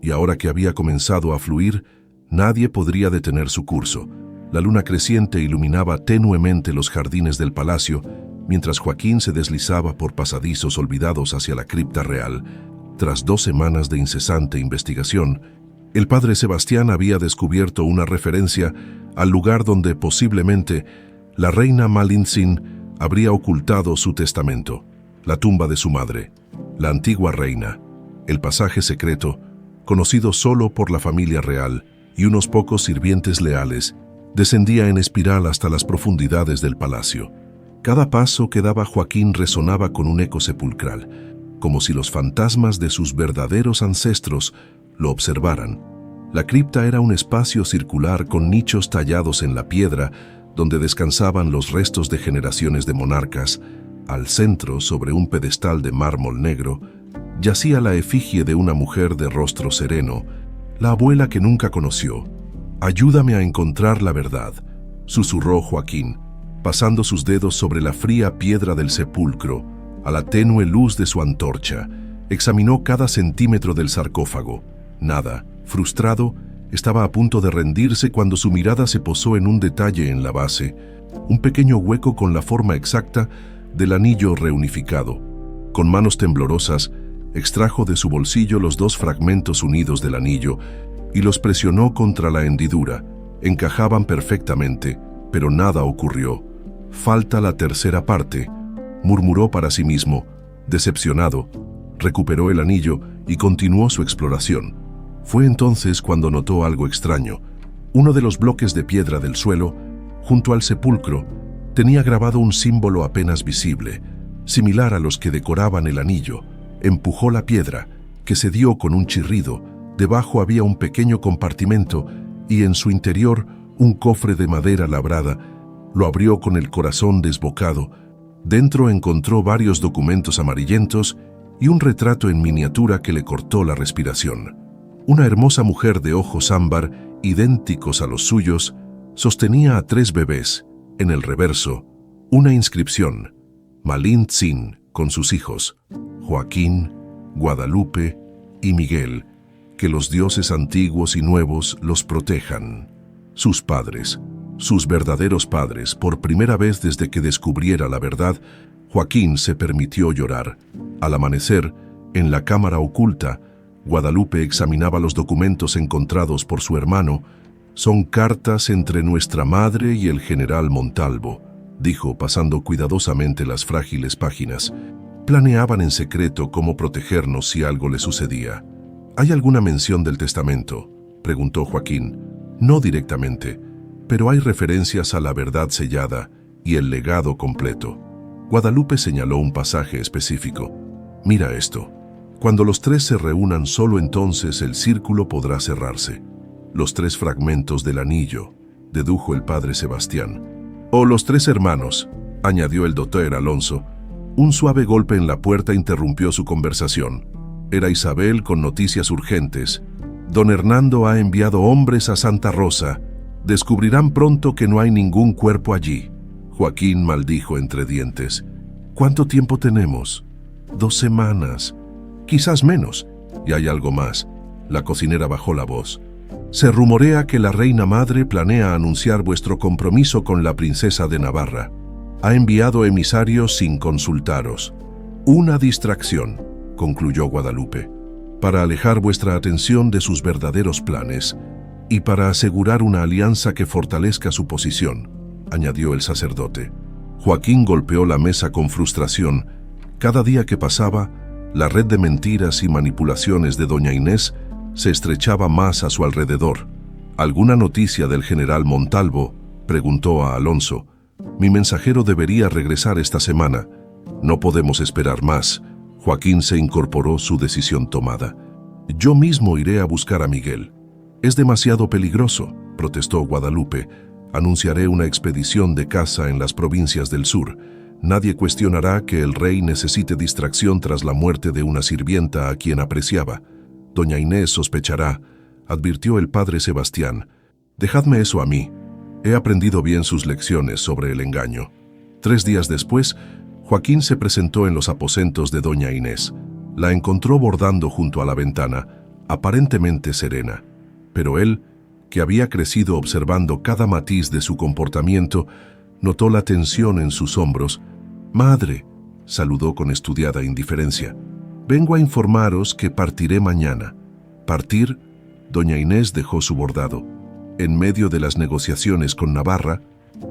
Speaker 1: y ahora que había comenzado a fluir, nadie podría detener su curso. La luna creciente iluminaba tenuemente los jardines del palacio, mientras Joaquín se deslizaba por pasadizos olvidados hacia la cripta real. Tras 2 semanas de incesante investigación, el padre Sebastián había descubierto una referencia al lugar donde posiblemente la reina Malintzin habría ocultado su testamento, la tumba de su madre, la antigua reina, el pasaje secreto, conocido solo por la familia real y unos pocos sirvientes leales, descendía en espiral hasta las profundidades del palacio. Cada paso que daba Joaquín resonaba con un eco sepulcral, como si los fantasmas de sus verdaderos ancestros lo observaran. La cripta era un espacio circular con nichos tallados en la piedra, donde descansaban los restos de generaciones de monarcas. Al centro, sobre un pedestal de mármol negro, yacía la efigie de una mujer de rostro sereno, la abuela que nunca conoció. «Ayúdame a encontrar la verdad», susurró Joaquín. pasando sus dedos sobre la fría piedra del sepulcro, a la tenue luz de su antorcha. Examinó cada centímetro del sarcófago. Nada. Frustrado, estaba a punto de rendirse cuando su mirada se posó en un detalle en la base, un pequeño hueco con la forma exacta del anillo reunificado. Con manos temblorosas, extrajo de su bolsillo los 2 fragmentos unidos del anillo y los presionó contra la hendidura. Encajaban perfectamente, pero nada ocurrió. «Falta la tercera parte», murmuró para sí mismo, decepcionado. Recuperó el anillo y continuó su exploración. Fue entonces cuando notó algo extraño. Uno de los bloques de piedra del suelo, junto al sepulcro, tenía grabado un símbolo apenas visible, similar a los que decoraban el anillo. Empujó la piedra, que cedió con un chirrido. Debajo había un pequeño compartimento y en su interior un cofre de madera labrada. Lo abrió con el corazón desbocado. Dentro encontró varios documentos amarillentos y un retrato en miniatura que le cortó la respiración. Una hermosa mujer de ojos ámbar, idénticos a los suyos, sostenía a 3 bebés. En el reverso, una inscripción: Malin Tsin, con sus hijos, Joaquín, Guadalupe y Miguel. Que los dioses antiguos y nuevos los protejan. Sus padres, sus verdaderos padres. Por primera vez desde que descubriera la verdad, Joaquín se permitió llorar. Al amanecer, en la cámara oculta, Guadalupe examinaba los documentos encontrados por su hermano. «Son cartas entre nuestra madre y el general Montalvo», dijo, pasando cuidadosamente las frágiles páginas. «Planeaban en secreto cómo protegernos si algo le sucedía». «¿Hay alguna mención del testamento?», preguntó Joaquín. «No directamente, pero hay referencias a la verdad sellada y el legado completo». Guadalupe señaló un pasaje específico. «Mira esto. Cuando los 3 se reúnan, solo entonces el círculo podrá cerrarse». «Los 3 fragmentos del anillo», dedujo el padre Sebastián. «O los 3 hermanos», añadió el doctor Alonso. Un suave golpe en la puerta interrumpió su conversación. Era Isabel con noticias urgentes. «Don Hernando ha enviado hombres a Santa Rosa. Descubrirán pronto que no hay ningún cuerpo allí». Joaquín maldijo entre dientes. «¿Cuánto tiempo tenemos?» «2 semanas. Quizás menos. Y hay algo más». La cocinera bajó la voz. «Se rumorea que la reina madre planea anunciar vuestro compromiso con la princesa de Navarra. Ha enviado emisarios sin consultaros. Una distracción», concluyó Guadalupe, «para alejar vuestra atención de sus verdaderos planes y para asegurar una alianza que fortalezca su posición», añadió el sacerdote. Joaquín golpeó la mesa con frustración. Cada día que pasaba, la red de mentiras y manipulaciones de doña Inés se estrechaba más a su alrededor. «¿Alguna noticia del general Montalvo?», preguntó a Alonso. «Mi mensajero debería regresar esta semana. No podemos esperar más». Joaquín se incorporó, su decisión tomada. «Yo mismo iré a buscar a Miguel». «Es demasiado peligroso», protestó Guadalupe. «Anunciaré una expedición de caza en las provincias del sur. Nadie cuestionará que el rey necesite distracción tras la muerte de una sirvienta a quien apreciaba. Doña Inés sospechará», advirtió el padre Sebastián. «Dejadme eso a mí. He aprendido bien sus lecciones sobre el engaño». 3 días después, Joaquín se presentó en los aposentos de doña Inés. La encontró bordando junto a la ventana, aparentemente serena. Pero él, que había crecido observando cada matiz de su comportamiento, notó la tensión en sus hombros. «Madre», saludó con estudiada indiferencia, «vengo a informaros que partiré mañana». «¿Partir?». Doña Inés dejó su bordado. «En medio de las negociaciones con Navarra,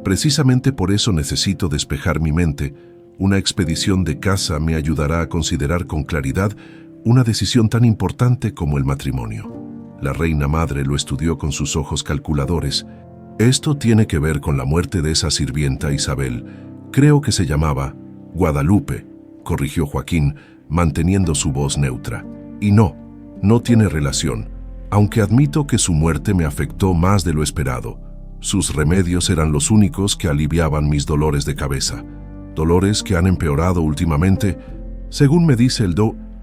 Speaker 1: precisamente por eso necesito despejar mi mente. Una expedición de caza me ayudará a considerar con claridad una decisión tan importante como el matrimonio». La reina madre lo estudió con sus ojos calculadores. «Esto tiene que ver con la muerte de esa sirvienta Isabel. Creo que se llamaba Guadalupe», corrigió Joaquín, manteniendo su voz neutra. «Y no tiene relación, aunque admito que su muerte me afectó más de lo esperado. Sus remedios eran los únicos que aliviaban mis dolores de cabeza. Dolores que han empeorado últimamente, según me dice el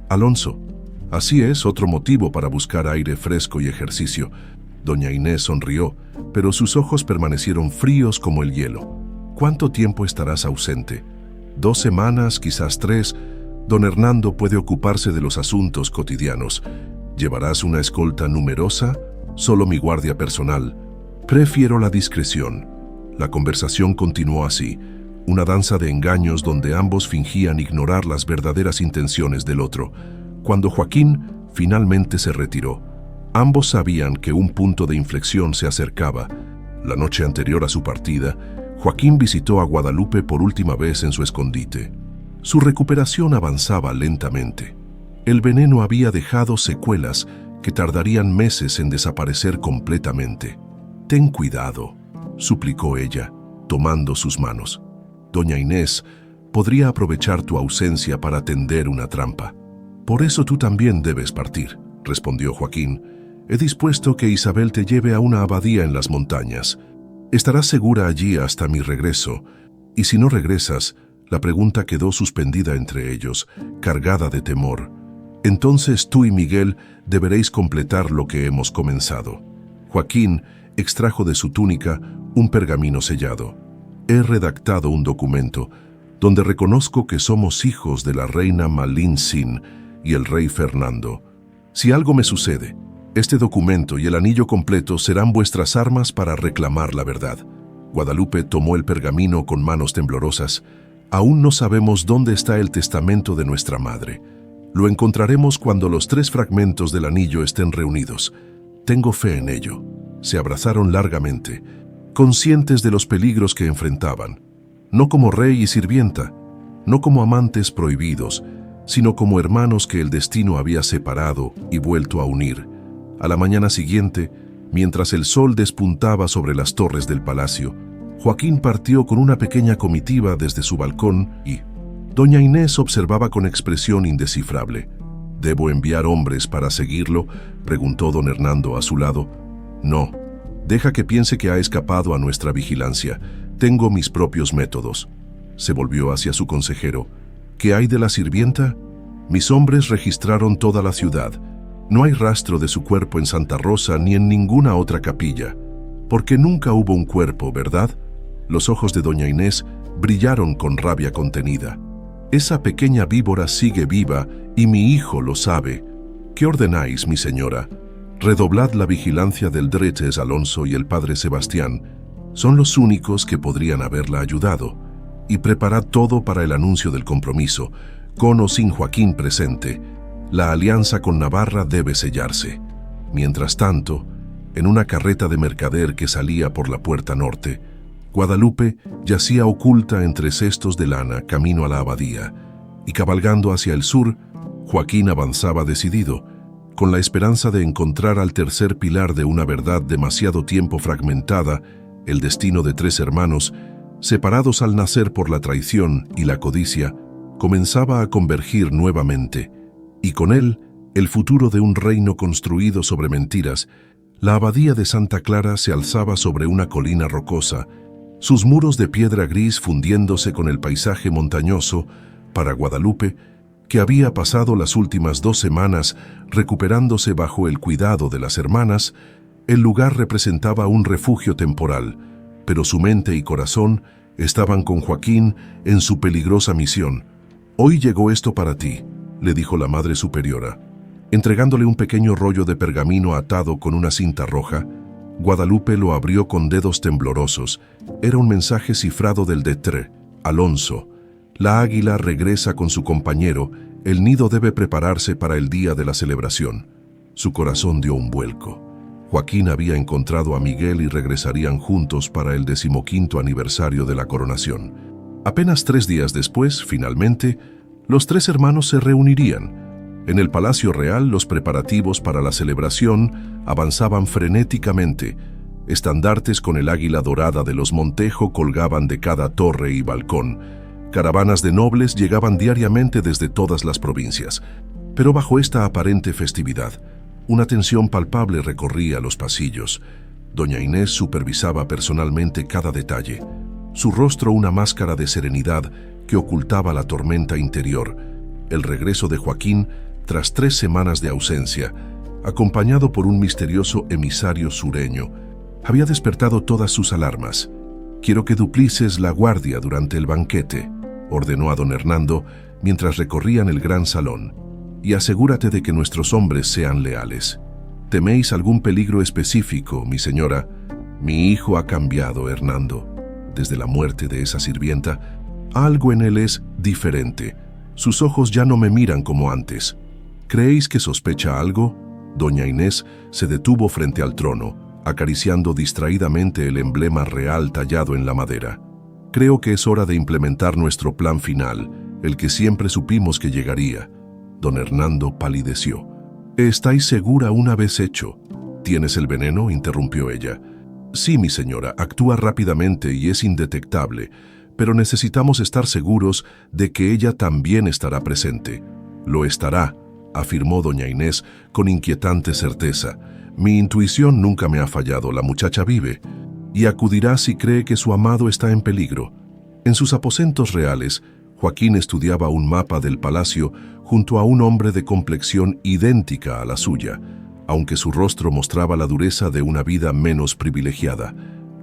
Speaker 1: Alonso. Así es, otro motivo para buscar aire fresco y ejercicio». Doña Inés sonrió, pero sus ojos permanecieron fríos como el hielo. ¿Cuánto tiempo estarás ausente? 2 semanas, quizás 3. Don Hernando puede ocuparse de los asuntos cotidianos. ¿Llevarás una escolta numerosa? Solo mi guardia personal. Prefiero la discreción. La conversación continuó así, una danza de engaños donde ambos fingían ignorar las verdaderas intenciones del otro. Cuando Joaquín finalmente se retiró, ambos sabían que un punto de inflexión se acercaba. La noche anterior a su partida, Joaquín visitó a Guadalupe por última vez en su escondite. Su recuperación avanzaba lentamente. El veneno había dejado secuelas que tardarían meses en desaparecer completamente. «Ten cuidado», suplicó ella, tomando sus manos. «Doña Inés podría aprovechar tu ausencia para tender una trampa». «Por eso tú también debes partir», respondió Joaquín. «He dispuesto que Isabel te lleve a una abadía en las montañas. Estarás segura allí hasta mi regreso, y si no regresas», la pregunta quedó suspendida entre ellos, cargada de temor. «Entonces tú y Miguel deberéis completar lo que hemos comenzado». Joaquín extrajo de su túnica un pergamino sellado. «He redactado un documento donde reconozco que somos hijos de la reina Malin Sin y el rey Fernando. Si algo me sucede, este documento y el anillo completo serán vuestras armas para reclamar la verdad». Guadalupe tomó el pergamino con manos temblorosas. «Aún no sabemos dónde está el testamento de nuestra madre. Lo encontraremos cuando los 3 fragmentos del anillo estén reunidos. Tengo fe en ello». Se abrazaron largamente, conscientes de los peligros que enfrentaban, no como rey y sirvienta, no como amantes prohibidos, sino como hermanos que el destino había separado y vuelto a unir. A la mañana siguiente, mientras el sol despuntaba sobre las torres del palacio, Joaquín partió con una pequeña comitiva desde su balcón y doña Inés observaba con expresión indescifrable. «¿Debo enviar hombres para seguirlo?», preguntó don Hernando a su lado. «No, deja que piense que ha escapado a nuestra vigilancia. Tengo mis propios métodos». Se volvió hacia su consejero. «¿Qué hay de la sirvienta?». «Mis hombres registraron toda la ciudad. No hay rastro de su cuerpo en Santa Rosa ni en ninguna otra capilla». «Porque nunca hubo un cuerpo, ¿verdad?». Los ojos de doña Inés brillaron con rabia contenida. «Esa pequeña víbora sigue viva y mi hijo lo sabe. ¿Qué ordenáis, mi señora?». «Redoblad la vigilancia del Dretes Alonso y el padre Sebastián. Son los únicos que podrían haberla ayudado. Y preparad todo para el anuncio del compromiso. Con o sin Joaquín presente, la alianza con Navarra debe sellarse». Mientras tanto, en una carreta de mercader que salía por la puerta norte, Guadalupe yacía oculta entre cestos de lana camino a la abadía, y cabalgando hacia el sur, Joaquín avanzaba decidido, con la esperanza de encontrar al tercer pilar de una verdad demasiado tiempo fragmentada, el destino de 3 hermanos, separados al nacer por la traición y la codicia, comenzaba a convergir nuevamente, y con él el futuro de un reino construido sobre mentiras. La abadía de Santa Clara se alzaba sobre una colina rocosa, sus muros de piedra gris fundiéndose con el paisaje montañoso. Para Guadalupe, que había pasado las últimas 2 semanas recuperándose bajo el cuidado de las hermanas, el lugar representaba un refugio temporal, pero su mente y corazón estaban con Joaquín en su peligrosa misión. «Hoy llegó esto para ti», le dijo la Madre Superiora. Entregándole un pequeño rollo de pergamino atado con una cinta roja, Guadalupe lo abrió con dedos temblorosos. Era un mensaje cifrado del Dretes Alonso. «La águila regresa con su compañero, el nido debe prepararse para el día de la celebración». Su corazón dio un vuelco. Joaquín había encontrado a Miguel y regresarían juntos para el 15º aniversario de la coronación. Apenas 3 días después, finalmente, los 3 hermanos se reunirían. En el Palacio Real, los preparativos para la celebración avanzaban frenéticamente. Estandartes con el águila dorada de los Montejo colgaban de cada torre y balcón. Caravanas de nobles llegaban diariamente desde todas las provincias. Pero bajo esta aparente festividad, una tensión palpable recorría los pasillos. Doña Inés supervisaba personalmente cada detalle. Su rostro una máscara de serenidad que ocultaba la tormenta interior. El regreso de Joaquín, tras 3 semanas de ausencia, acompañado por un misterioso emisario sureño, había despertado todas sus alarmas. Quiero que duplices la guardia durante el banquete, ordenó a don Hernando mientras recorrían el gran salón. Y asegúrate de que nuestros hombres sean leales. ¿Teméis algún peligro específico, mi señora? Mi hijo ha cambiado, Hernando. Desde la muerte de esa sirvienta, algo en él es diferente. Sus ojos ya no me miran como antes. ¿Creéis que sospecha algo? Doña Inés se detuvo frente al trono, acariciando distraídamente el emblema real tallado en la madera. Creo que es hora de implementar nuestro plan final, el que siempre supimos que llegaría. Don Hernando palideció. ¿Estáis segura una vez hecho? ¿Tienes el veneno?, interrumpió ella. Sí, mi señora, actúa rápidamente y es indetectable, pero necesitamos estar seguros de que ella también estará presente. Lo estará, afirmó doña Inés con inquietante certeza. Mi intuición nunca me ha fallado, la muchacha vive, y acudirá si cree que su amado está en peligro. En sus aposentos reales, Joaquín estudiaba un mapa del palacio junto a un hombre de complexión idéntica a la suya, aunque su rostro mostraba la dureza de una vida menos privilegiada.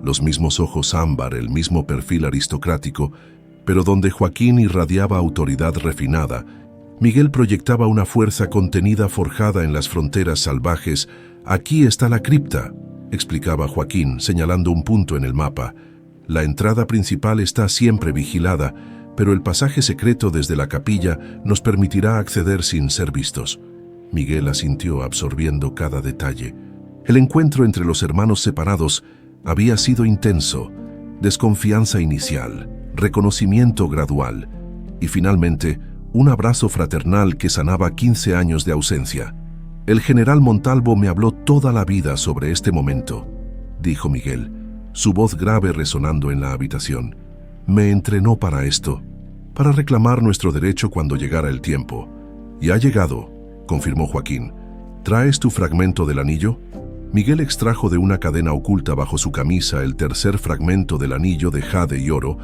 Speaker 1: Los mismos ojos ámbar, el mismo perfil aristocrático, pero donde Joaquín irradiaba autoridad refinada, Miguel proyectaba una fuerza contenida forjada en las fronteras salvajes. Aquí está la cripta, explicaba Joaquín, señalando un punto en el mapa. La entrada principal está siempre vigilada, pero el pasaje secreto desde la capilla nos permitirá acceder sin ser vistos. Miguel asintió, absorbiendo cada detalle. El encuentro entre los hermanos separados había sido intenso, desconfianza inicial, reconocimiento gradual y finalmente un abrazo fraternal que sanaba 15 años de ausencia. El general Montalvo me habló toda la vida sobre este momento, dijo Miguel, su voz grave resonando en la habitación. Me entrenó para esto, para reclamar nuestro derecho cuando llegara el tiempo. Y ha llegado, confirmó Joaquín. ¿Traes tu fragmento del anillo? Miguel extrajo de una cadena oculta bajo su camisa el tercer fragmento del anillo de jade y oro.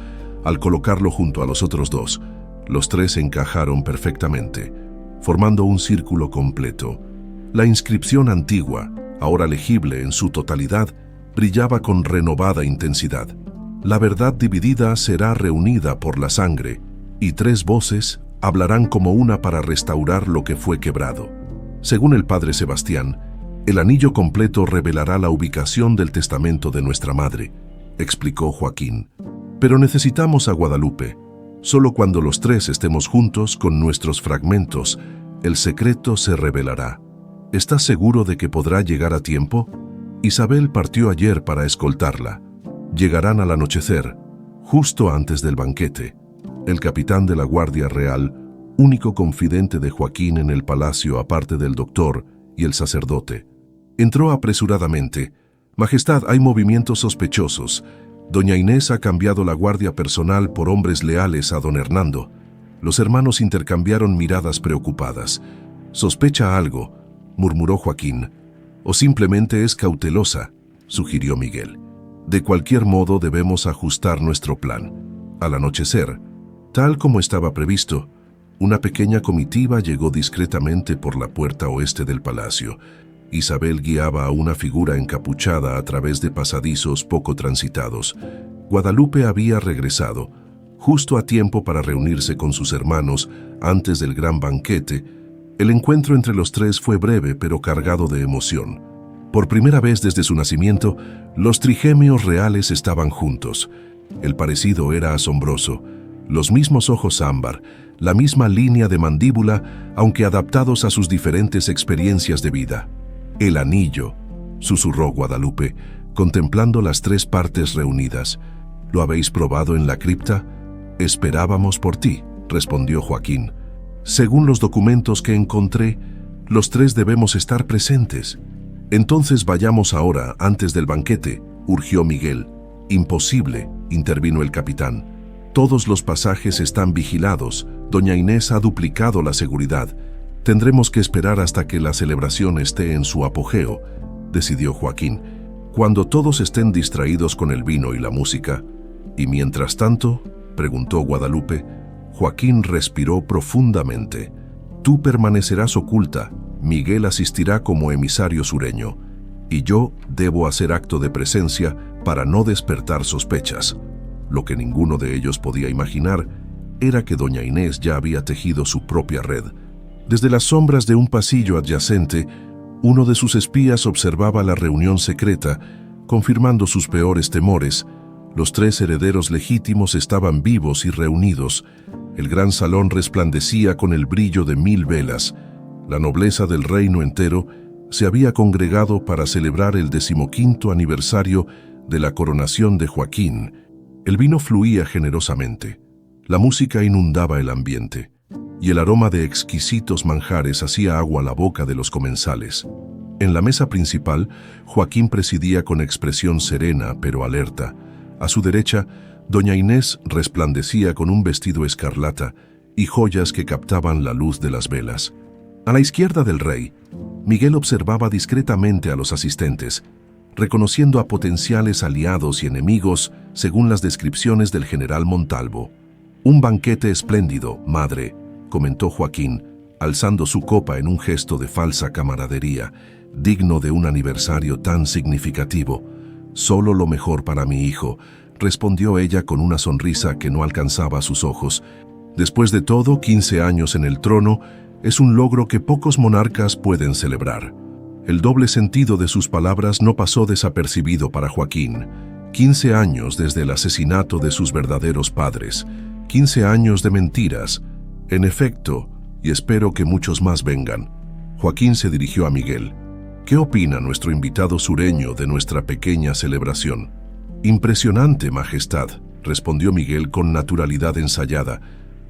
Speaker 1: Al colocarlo junto a los otros dos, los tres encajaron perfectamente, formando un círculo completo. La inscripción antigua, ahora legible en su totalidad, brillaba con renovada intensidad. La verdad dividida será reunida por la sangre, y tres voces hablarán como una para restaurar lo que fue quebrado. Según el padre Sebastián, el anillo completo revelará la ubicación del testamento de nuestra madre, explicó Joaquín. Pero necesitamos a Guadalupe. Solo cuando los tres estemos juntos con nuestros fragmentos, el secreto se revelará. ¿Estás seguro de que podrá llegar a tiempo? Isabel partió ayer para escoltarla. Llegarán al anochecer, justo antes del banquete. El capitán de la Guardia Real, único confidente de Joaquín en el palacio aparte del doctor y el sacerdote, entró apresuradamente. Majestad, hay movimientos sospechosos. Doña Inés ha cambiado la guardia personal por hombres leales a don Hernando. Los hermanos intercambiaron miradas preocupadas. «¿Sospecha algo?», murmuró Joaquín. «¿O simplemente es cautelosa?», sugirió Miguel. «De cualquier modo debemos ajustar nuestro plan». Al anochecer, tal como estaba previsto, una pequeña comitiva llegó discretamente por la puerta oeste del palacio. Isabel guiaba a una figura encapuchada a través de pasadizos poco transitados. Guadalupe había regresado, justo a tiempo para reunirse con sus hermanos antes del gran banquete. El encuentro entre los tres fue breve pero cargado de emoción. Por primera vez desde su nacimiento, los trigemios reales estaban juntos. El parecido era asombroso. Los mismos ojos ámbar, la misma línea de mandíbula, aunque adaptados a sus diferentes experiencias de vida. «El anillo», susurró Guadalupe, contemplando las tres partes reunidas. «¿Lo habéis probado en la cripta?» «Esperábamos por ti», respondió Joaquín. «Según los documentos que encontré, los tres debemos estar presentes». «Entonces vayamos ahora, antes del banquete», urgió Miguel. «Imposible», intervino el capitán. «Todos los pasajes están vigilados. Doña Inés ha duplicado la seguridad. Tendremos que esperar hasta que la celebración esté en su apogeo», decidió Joaquín. «Cuando todos estén distraídos con el vino y la música». «¿Y mientras tanto?», preguntó Guadalupe. Joaquín respiró profundamente. «Tú permanecerás oculta. Miguel asistirá como emisario sureño. Y yo debo hacer acto de presencia para no despertar sospechas». Lo que ninguno de ellos podía imaginar era que doña Inés ya había tejido su propia red. Desde las sombras de un pasillo adyacente, uno de sus espías observaba la reunión secreta, confirmando sus peores temores. Los 3 herederos legítimos estaban vivos y reunidos. El gran salón resplandecía con el brillo de 1000 velas. La nobleza del reino entero se había congregado para celebrar el 15º aniversario de la coronación de Joaquín. El vino fluía generosamente. La música inundaba el ambiente, y el aroma de exquisitos manjares hacía agua a la boca de los comensales. En la mesa principal, Joaquín presidía con expresión serena pero alerta. A su derecha, doña Inés resplandecía con un vestido escarlata y joyas que captaban la luz de las velas. A la izquierda del rey, Miguel observaba discretamente a los asistentes, reconociendo a potenciales aliados y enemigos según las descripciones del general Montalvo. «Un banquete espléndido, madre», comentó Joaquín, alzando su copa en un gesto de falsa camaradería, digno de un aniversario tan significativo. «Solo lo mejor para mi hijo», respondió ella con una sonrisa que no alcanzaba sus ojos. Después de todo, 15 años en el trono es un logro que pocos monarcas pueden celebrar. El doble sentido de sus palabras no pasó desapercibido para Joaquín. 15 años desde el asesinato de sus verdaderos padres. 15 años de mentiras. En efecto, y espero que muchos más vengan. Joaquín se dirigió a Miguel. «¿Qué opina nuestro invitado sureño de nuestra pequeña celebración?» «Impresionante, Majestad», respondió Miguel con naturalidad ensayada,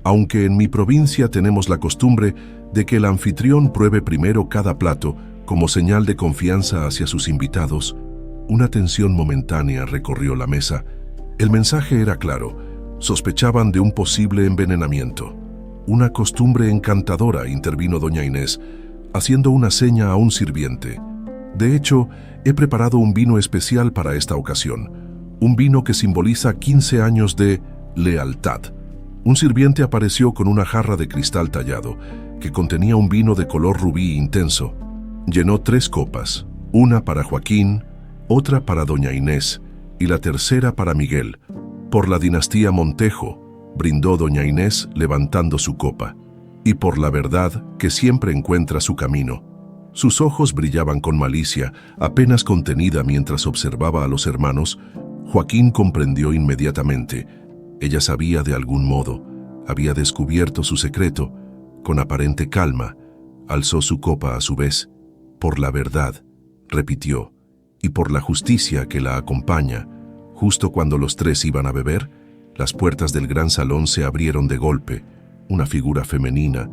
Speaker 1: «aunque en mi provincia tenemos la costumbre de que el anfitrión pruebe primero cada plato como señal de confianza hacia sus invitados». Una tensión momentánea recorrió la mesa. El mensaje era claro. Sospechaban de un posible envenenamiento. «Una costumbre encantadora», intervino doña Inés, haciendo una seña a un sirviente. «De hecho, he preparado un vino especial para esta ocasión. Un vino que simboliza 15 años de lealtad». Un sirviente apareció con una jarra de cristal tallado, que contenía un vino de color rubí intenso. Llenó 3 copas, una para Joaquín, otra para doña Inés y la tercera para Miguel. «Por la dinastía Montejo», brindó doña Inés levantando su copa, «y por la verdad que siempre encuentra su camino». Sus ojos brillaban con malicia, apenas contenida mientras observaba a los hermanos. Joaquín comprendió inmediatamente. Ella sabía de algún modo, había descubierto su secreto. Con aparente calma, alzó su copa a su vez. «Por la verdad», repitió, «y por la justicia que la acompaña». Justo cuando los 3 iban a beber, las puertas del gran salón se abrieron de golpe. Una figura femenina,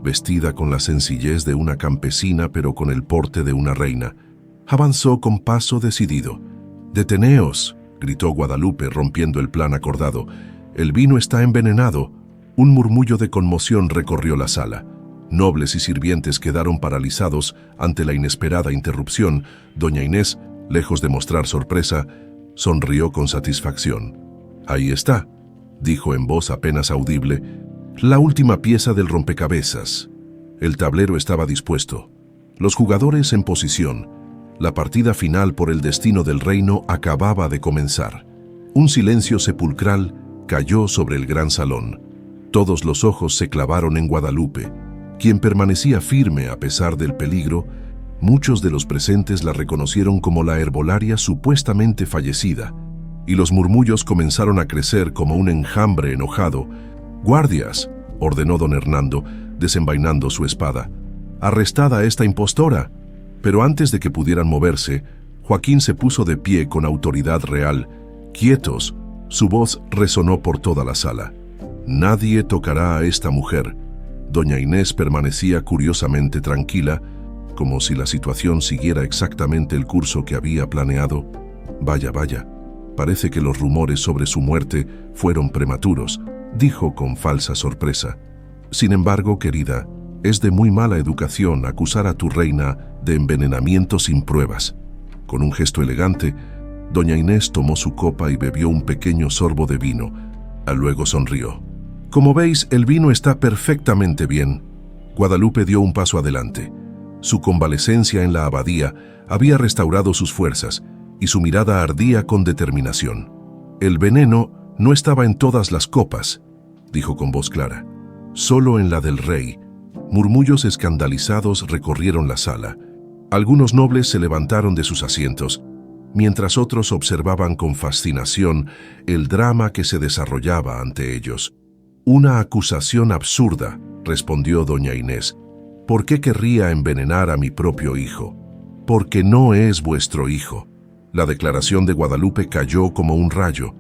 Speaker 1: vestida con la sencillez de una campesina pero con el porte de una reina, avanzó con paso decidido. «Deteneos», gritó Guadalupe rompiendo el plan acordado. «El vino está envenenado». Un murmullo de conmoción recorrió la sala. Nobles y sirvientes quedaron paralizados ante la inesperada interrupción. Doña Inés, lejos de mostrar sorpresa, sonrió con satisfacción. «Ahí está», dijo en voz apenas audible, «la última pieza del rompecabezas». El tablero estaba dispuesto. Los jugadores en posición. La partida final por el destino del reino acababa de comenzar. Un silencio sepulcral cayó sobre el gran salón. Todos los ojos se clavaron en Guadalupe, quien permanecía firme a pesar del peligro. Muchos de los presentes la reconocieron como la herbolaria supuestamente fallecida, y los murmullos comenzaron a crecer como un enjambre enojado. «¡Guardias!», ordenó don Hernando, desenvainando su espada. «¡Arrestada a esta impostora!». Pero antes de que pudieran moverse, Joaquín se puso de pie con autoridad real. «¡Quietos!», su voz resonó por toda la sala. «Nadie tocará a esta mujer». Doña Inés permanecía curiosamente tranquila, como si la situación siguiera exactamente el curso que había planeado. «Vaya, vaya, parece que los rumores sobre su muerte fueron prematuros», dijo con falsa sorpresa. «Sin embargo, querida, es de muy mala educación acusar a tu reina de envenenamiento sin pruebas». Con un gesto elegante, doña Inés tomó su copa y bebió un pequeño sorbo de vino. Luego sonrió. «Como veis, el vino está perfectamente bien». Guadalupe dio un paso adelante. Su convalecencia en la abadía había restaurado sus fuerzas y su mirada ardía con determinación. «El veneno No estaba en todas las copas, dijo con voz clara. Solo en la del rey. Murmullos escandalizados recorrieron la sala. Algunos nobles se levantaron de sus asientos, mientras otros observaban con fascinación el drama que se desarrollaba ante ellos. Una acusación absurda, respondió doña Inés. ¿Por qué querría envenenar a mi propio hijo? Porque no es vuestro hijo. La declaración de Guadalupe cayó como un rayo.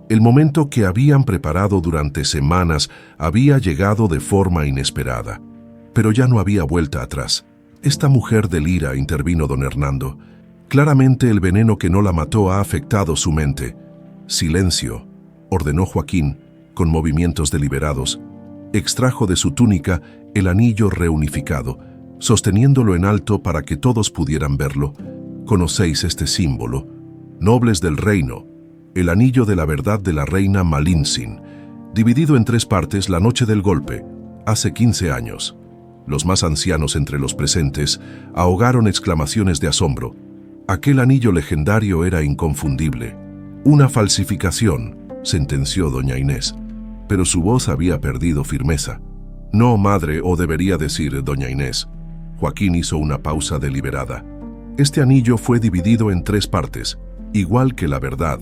Speaker 1: El momento que habían preparado durante semanas había llegado de forma inesperada. Pero ya no había vuelta atrás. Esta mujer delira, intervino don Hernando. Claramente el veneno que no la mató ha afectado su mente. Silencio, ordenó Joaquín, con movimientos deliberados. Extrajo de su túnica el anillo reunificado, sosteniéndolo en alto para que todos pudieran verlo. Conocéis este símbolo. Nobles del reino, el anillo de la verdad de la reina Malintzin, dividido en 3 partes la noche del golpe, hace 15 años. Los más ancianos entre los presentes ahogaron exclamaciones de asombro. Aquel anillo legendario era inconfundible. Una falsificación, sentenció doña Inés, pero su voz había perdido firmeza. No, madre, o debería decir doña Inés. Joaquín hizo una pausa deliberada. Este anillo fue dividido en 3 partes, igual que la verdad,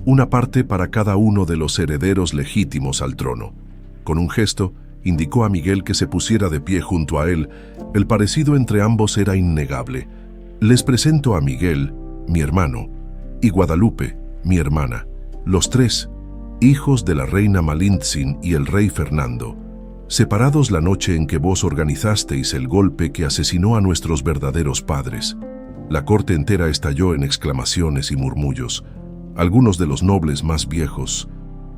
Speaker 1: una parte para cada uno de los herederos legítimos al trono. Con un gesto, indicó a Miguel que se pusiera de pie junto a él. El parecido entre ambos era innegable. Les presento a Miguel, mi hermano, y Guadalupe, mi hermana, los 3, hijos de la reina Malintzin y el rey Fernando, separados la noche en que vos organizasteis el golpe que asesinó a nuestros verdaderos padres. La corte entera estalló en exclamaciones y murmullos. Algunos de los nobles más viejos,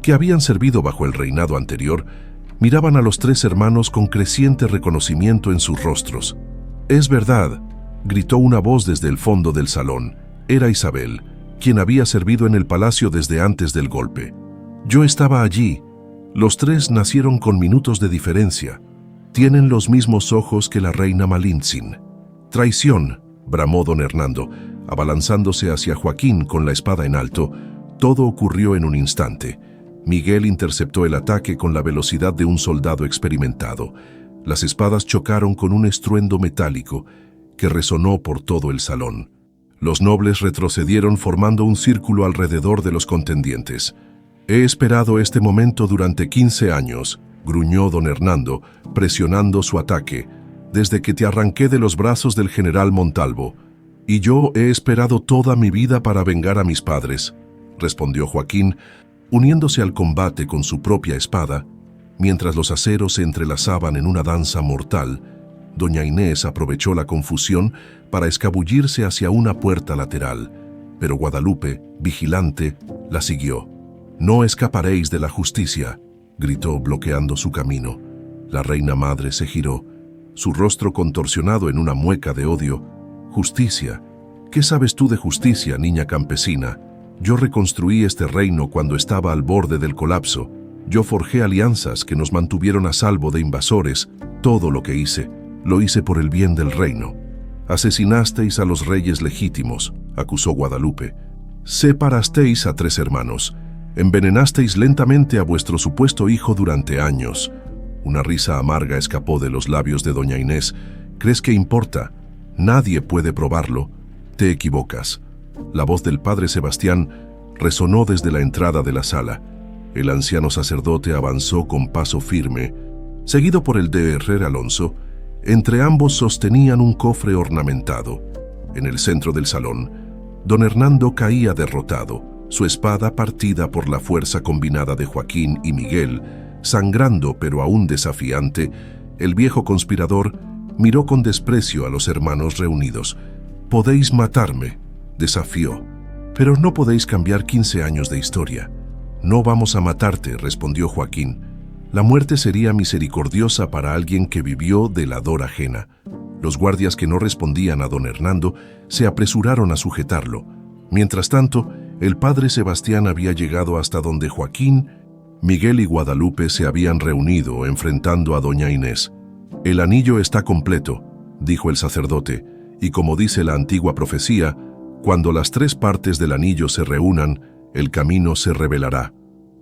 Speaker 1: que habían servido bajo el reinado anterior, miraban a los 3 hermanos con creciente reconocimiento en sus rostros. «Es verdad», gritó una voz desde el fondo del salón. Era Isabel, quien había servido en el palacio desde antes del golpe. «Yo estaba allí. Los 3 nacieron con minutos de diferencia. Tienen los mismos ojos que la reina Malintzin». «Traición», bramó don Hernando, abalanzándose hacia Joaquín con la espada en alto. Todo ocurrió en un instante. Miguel interceptó el ataque con la velocidad de un soldado experimentado. Las espadas chocaron con un estruendo metálico que resonó por todo el salón. Los nobles retrocedieron formando un círculo alrededor de los contendientes. «He esperado este momento durante 15 años», gruñó don Hernando, presionando su ataque, «desde que te arranqué de los brazos del general Montalvo. Y yo he esperado toda mi vida para vengar a mis padres», respondió Joaquín, uniéndose al combate con su propia espada. Mientras los aceros se entrelazaban en una danza mortal, doña Inés aprovechó la confusión para escabullirse hacia una puerta lateral, pero Guadalupe, vigilante, la siguió. «No escaparéis de la justicia», gritó bloqueando su camino. La reina madre se giró, su rostro contorsionado en una mueca de odio. «Justicia. ¿Qué sabes tú de justicia, niña campesina? Yo reconstruí este reino cuando estaba al borde del colapso. Yo forjé alianzas que nos mantuvieron a salvo de invasores. Todo lo que hice, lo hice por el bien del reino». «Asesinasteis a los reyes legítimos», acusó Guadalupe. «Separasteis a 3 hermanos. Envenenasteis lentamente a vuestro supuesto hijo durante años». Una risa amarga escapó de los labios de doña Inés. «¿Crees que importa? Nadie puede probarlo. Te equivocas». La voz del padre Sebastián resonó desde la entrada de la sala. El anciano sacerdote avanzó con paso firme, seguido por el de Herrera Alonso. Entre ambos sostenían un cofre ornamentado. En el centro del salón, don Hernando caía derrotado, su espada partida por la fuerza combinada de Joaquín y Miguel, sangrando pero aún desafiante. El viejo conspirador miró con desprecio a los hermanos reunidos. «Podéis matarme», desafió, «pero no podéis cambiar 15 años de historia». «No vamos a matarte», respondió Joaquín. «La muerte sería misericordiosa para alguien que vivió de la dor ajena». Los guardias que no respondían a don Hernando se apresuraron a sujetarlo. Mientras tanto, el padre Sebastián había llegado hasta donde Joaquín, Miguel y Guadalupe se habían reunido enfrentando a doña Inés. «El anillo está completo», dijo el sacerdote, «y como dice la antigua profecía, cuando las 3 partes del anillo se reúnan, el camino se revelará».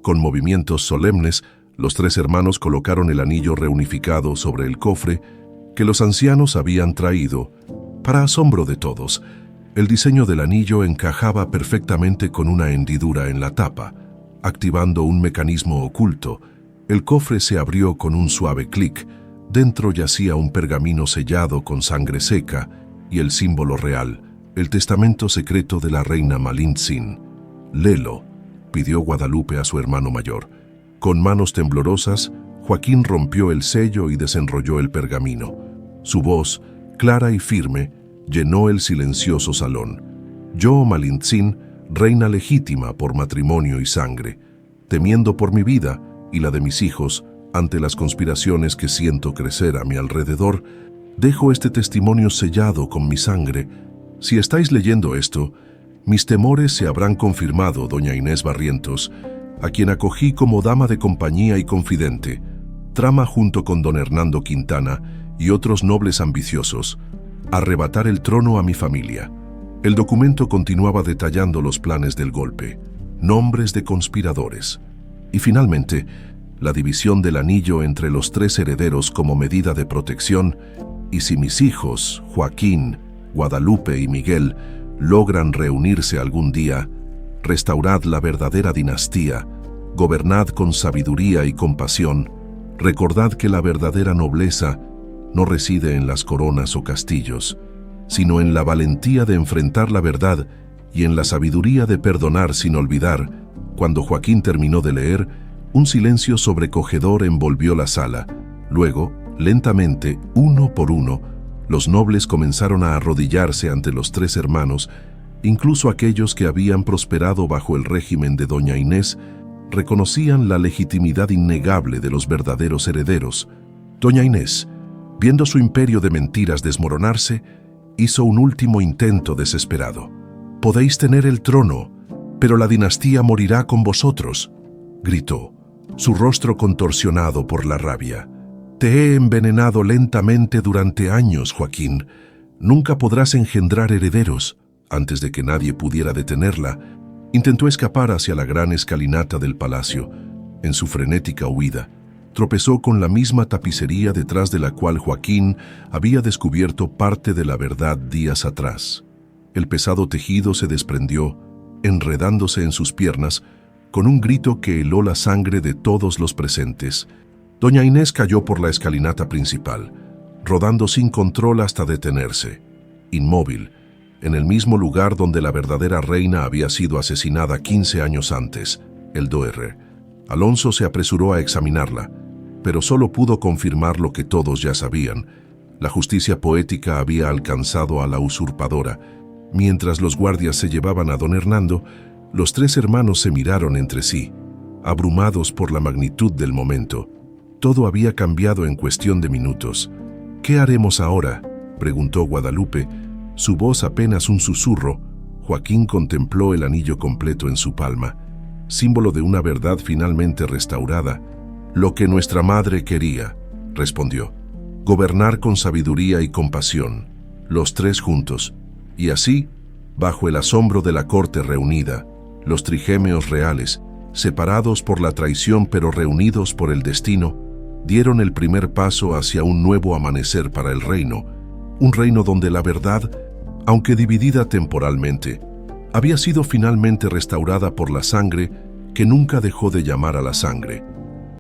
Speaker 1: Con movimientos solemnes, los tres hermanos colocaron el anillo reunificado sobre el cofre que los ancianos habían traído. Para asombro de todos, el diseño del anillo encajaba perfectamente con una hendidura en la tapa. Activando un mecanismo oculto, el cofre se abrió con un suave clic. Dentro yacía un pergamino sellado con sangre seca y el símbolo real, el testamento secreto de la reina Malintzin. «Léelo», pidió Guadalupe a su hermano mayor. Con manos temblorosas, Joaquín rompió el sello y desenrolló el pergamino. Su voz, clara y firme, llenó el silencioso salón. «Yo, Malintzin, reina legítima por matrimonio y sangre, temiendo por mi vida y la de mis hijos ante las conspiraciones que siento crecer a mi alrededor, dejo este testimonio sellado con mi sangre. Si estáis leyendo esto, mis temores se habrán confirmado, doña Inés Barrientos, a quien acogí como dama de compañía y confidente. Trama junto con don Hernando Quintana y otros nobles ambiciosos arrebatar el trono a mi familia». El documento continuaba detallando los planes del golpe, nombres de conspiradores y finalmente la división del anillo entre los tres herederos como medida de protección. «Y si mis hijos, Joaquín, Guadalupe y Miguel, logran reunirse algún día, restaurad la verdadera dinastía, gobernad con sabiduría y compasión, recordad que la verdadera nobleza no reside en las coronas o castillos, sino en la valentía de enfrentar la verdad y en la sabiduría de perdonar sin olvidar». Cuando Joaquín terminó de leer, un silencio sobrecogedor envolvió la sala. Luego, lentamente, uno por uno, los nobles comenzaron a arrodillarse ante los tres hermanos. Incluso aquellos que habían prosperado bajo el régimen de doña Inés reconocían la legitimidad innegable de los verdaderos herederos. Doña Inés, viendo su imperio de mentiras desmoronarse, hizo un último intento desesperado. «Podéis tener el trono, pero la dinastía morirá con vosotros», gritó, su rostro contorsionado por la rabia. «Te he envenenado lentamente durante años, Joaquín. Nunca podrás engendrar herederos». Antes de que nadie pudiera detenerla, intentó escapar hacia la gran escalinata del palacio. En su frenética huida, tropezó con la misma tapicería detrás de la cual Joaquín había descubierto parte de la verdad días atrás. El pesado tejido se desprendió, enredándose en sus piernas, con un grito que heló la sangre de todos los presentes. Doña Inés cayó por la escalinata principal, rodando sin control hasta detenerse, inmóvil, en el mismo lugar donde la verdadera reina había sido asesinada 15 años antes, el Dr. Alonso se apresuró a examinarla, pero solo pudo confirmar lo que todos ya sabían. La justicia poética había alcanzado a la usurpadora. Mientras los guardias se llevaban a don Hernando, los tres hermanos se miraron entre sí, abrumados por la magnitud del momento. Todo había cambiado en cuestión de minutos. «¿Qué haremos ahora?», preguntó Guadalupe, su voz apenas un susurro. Joaquín contempló el anillo completo en su palma, símbolo de una verdad finalmente restaurada. «Lo que nuestra madre quería», respondió, «gobernar con sabiduría y compasión, los tres juntos». Y así, bajo el asombro de la corte reunida, los trigémeos reales, separados por la traición pero reunidos por el destino, dieron el primer paso hacia un nuevo amanecer para el reino, un reino donde la verdad, aunque dividida temporalmente, había sido finalmente restaurada por la sangre que nunca dejó de llamar a la sangre.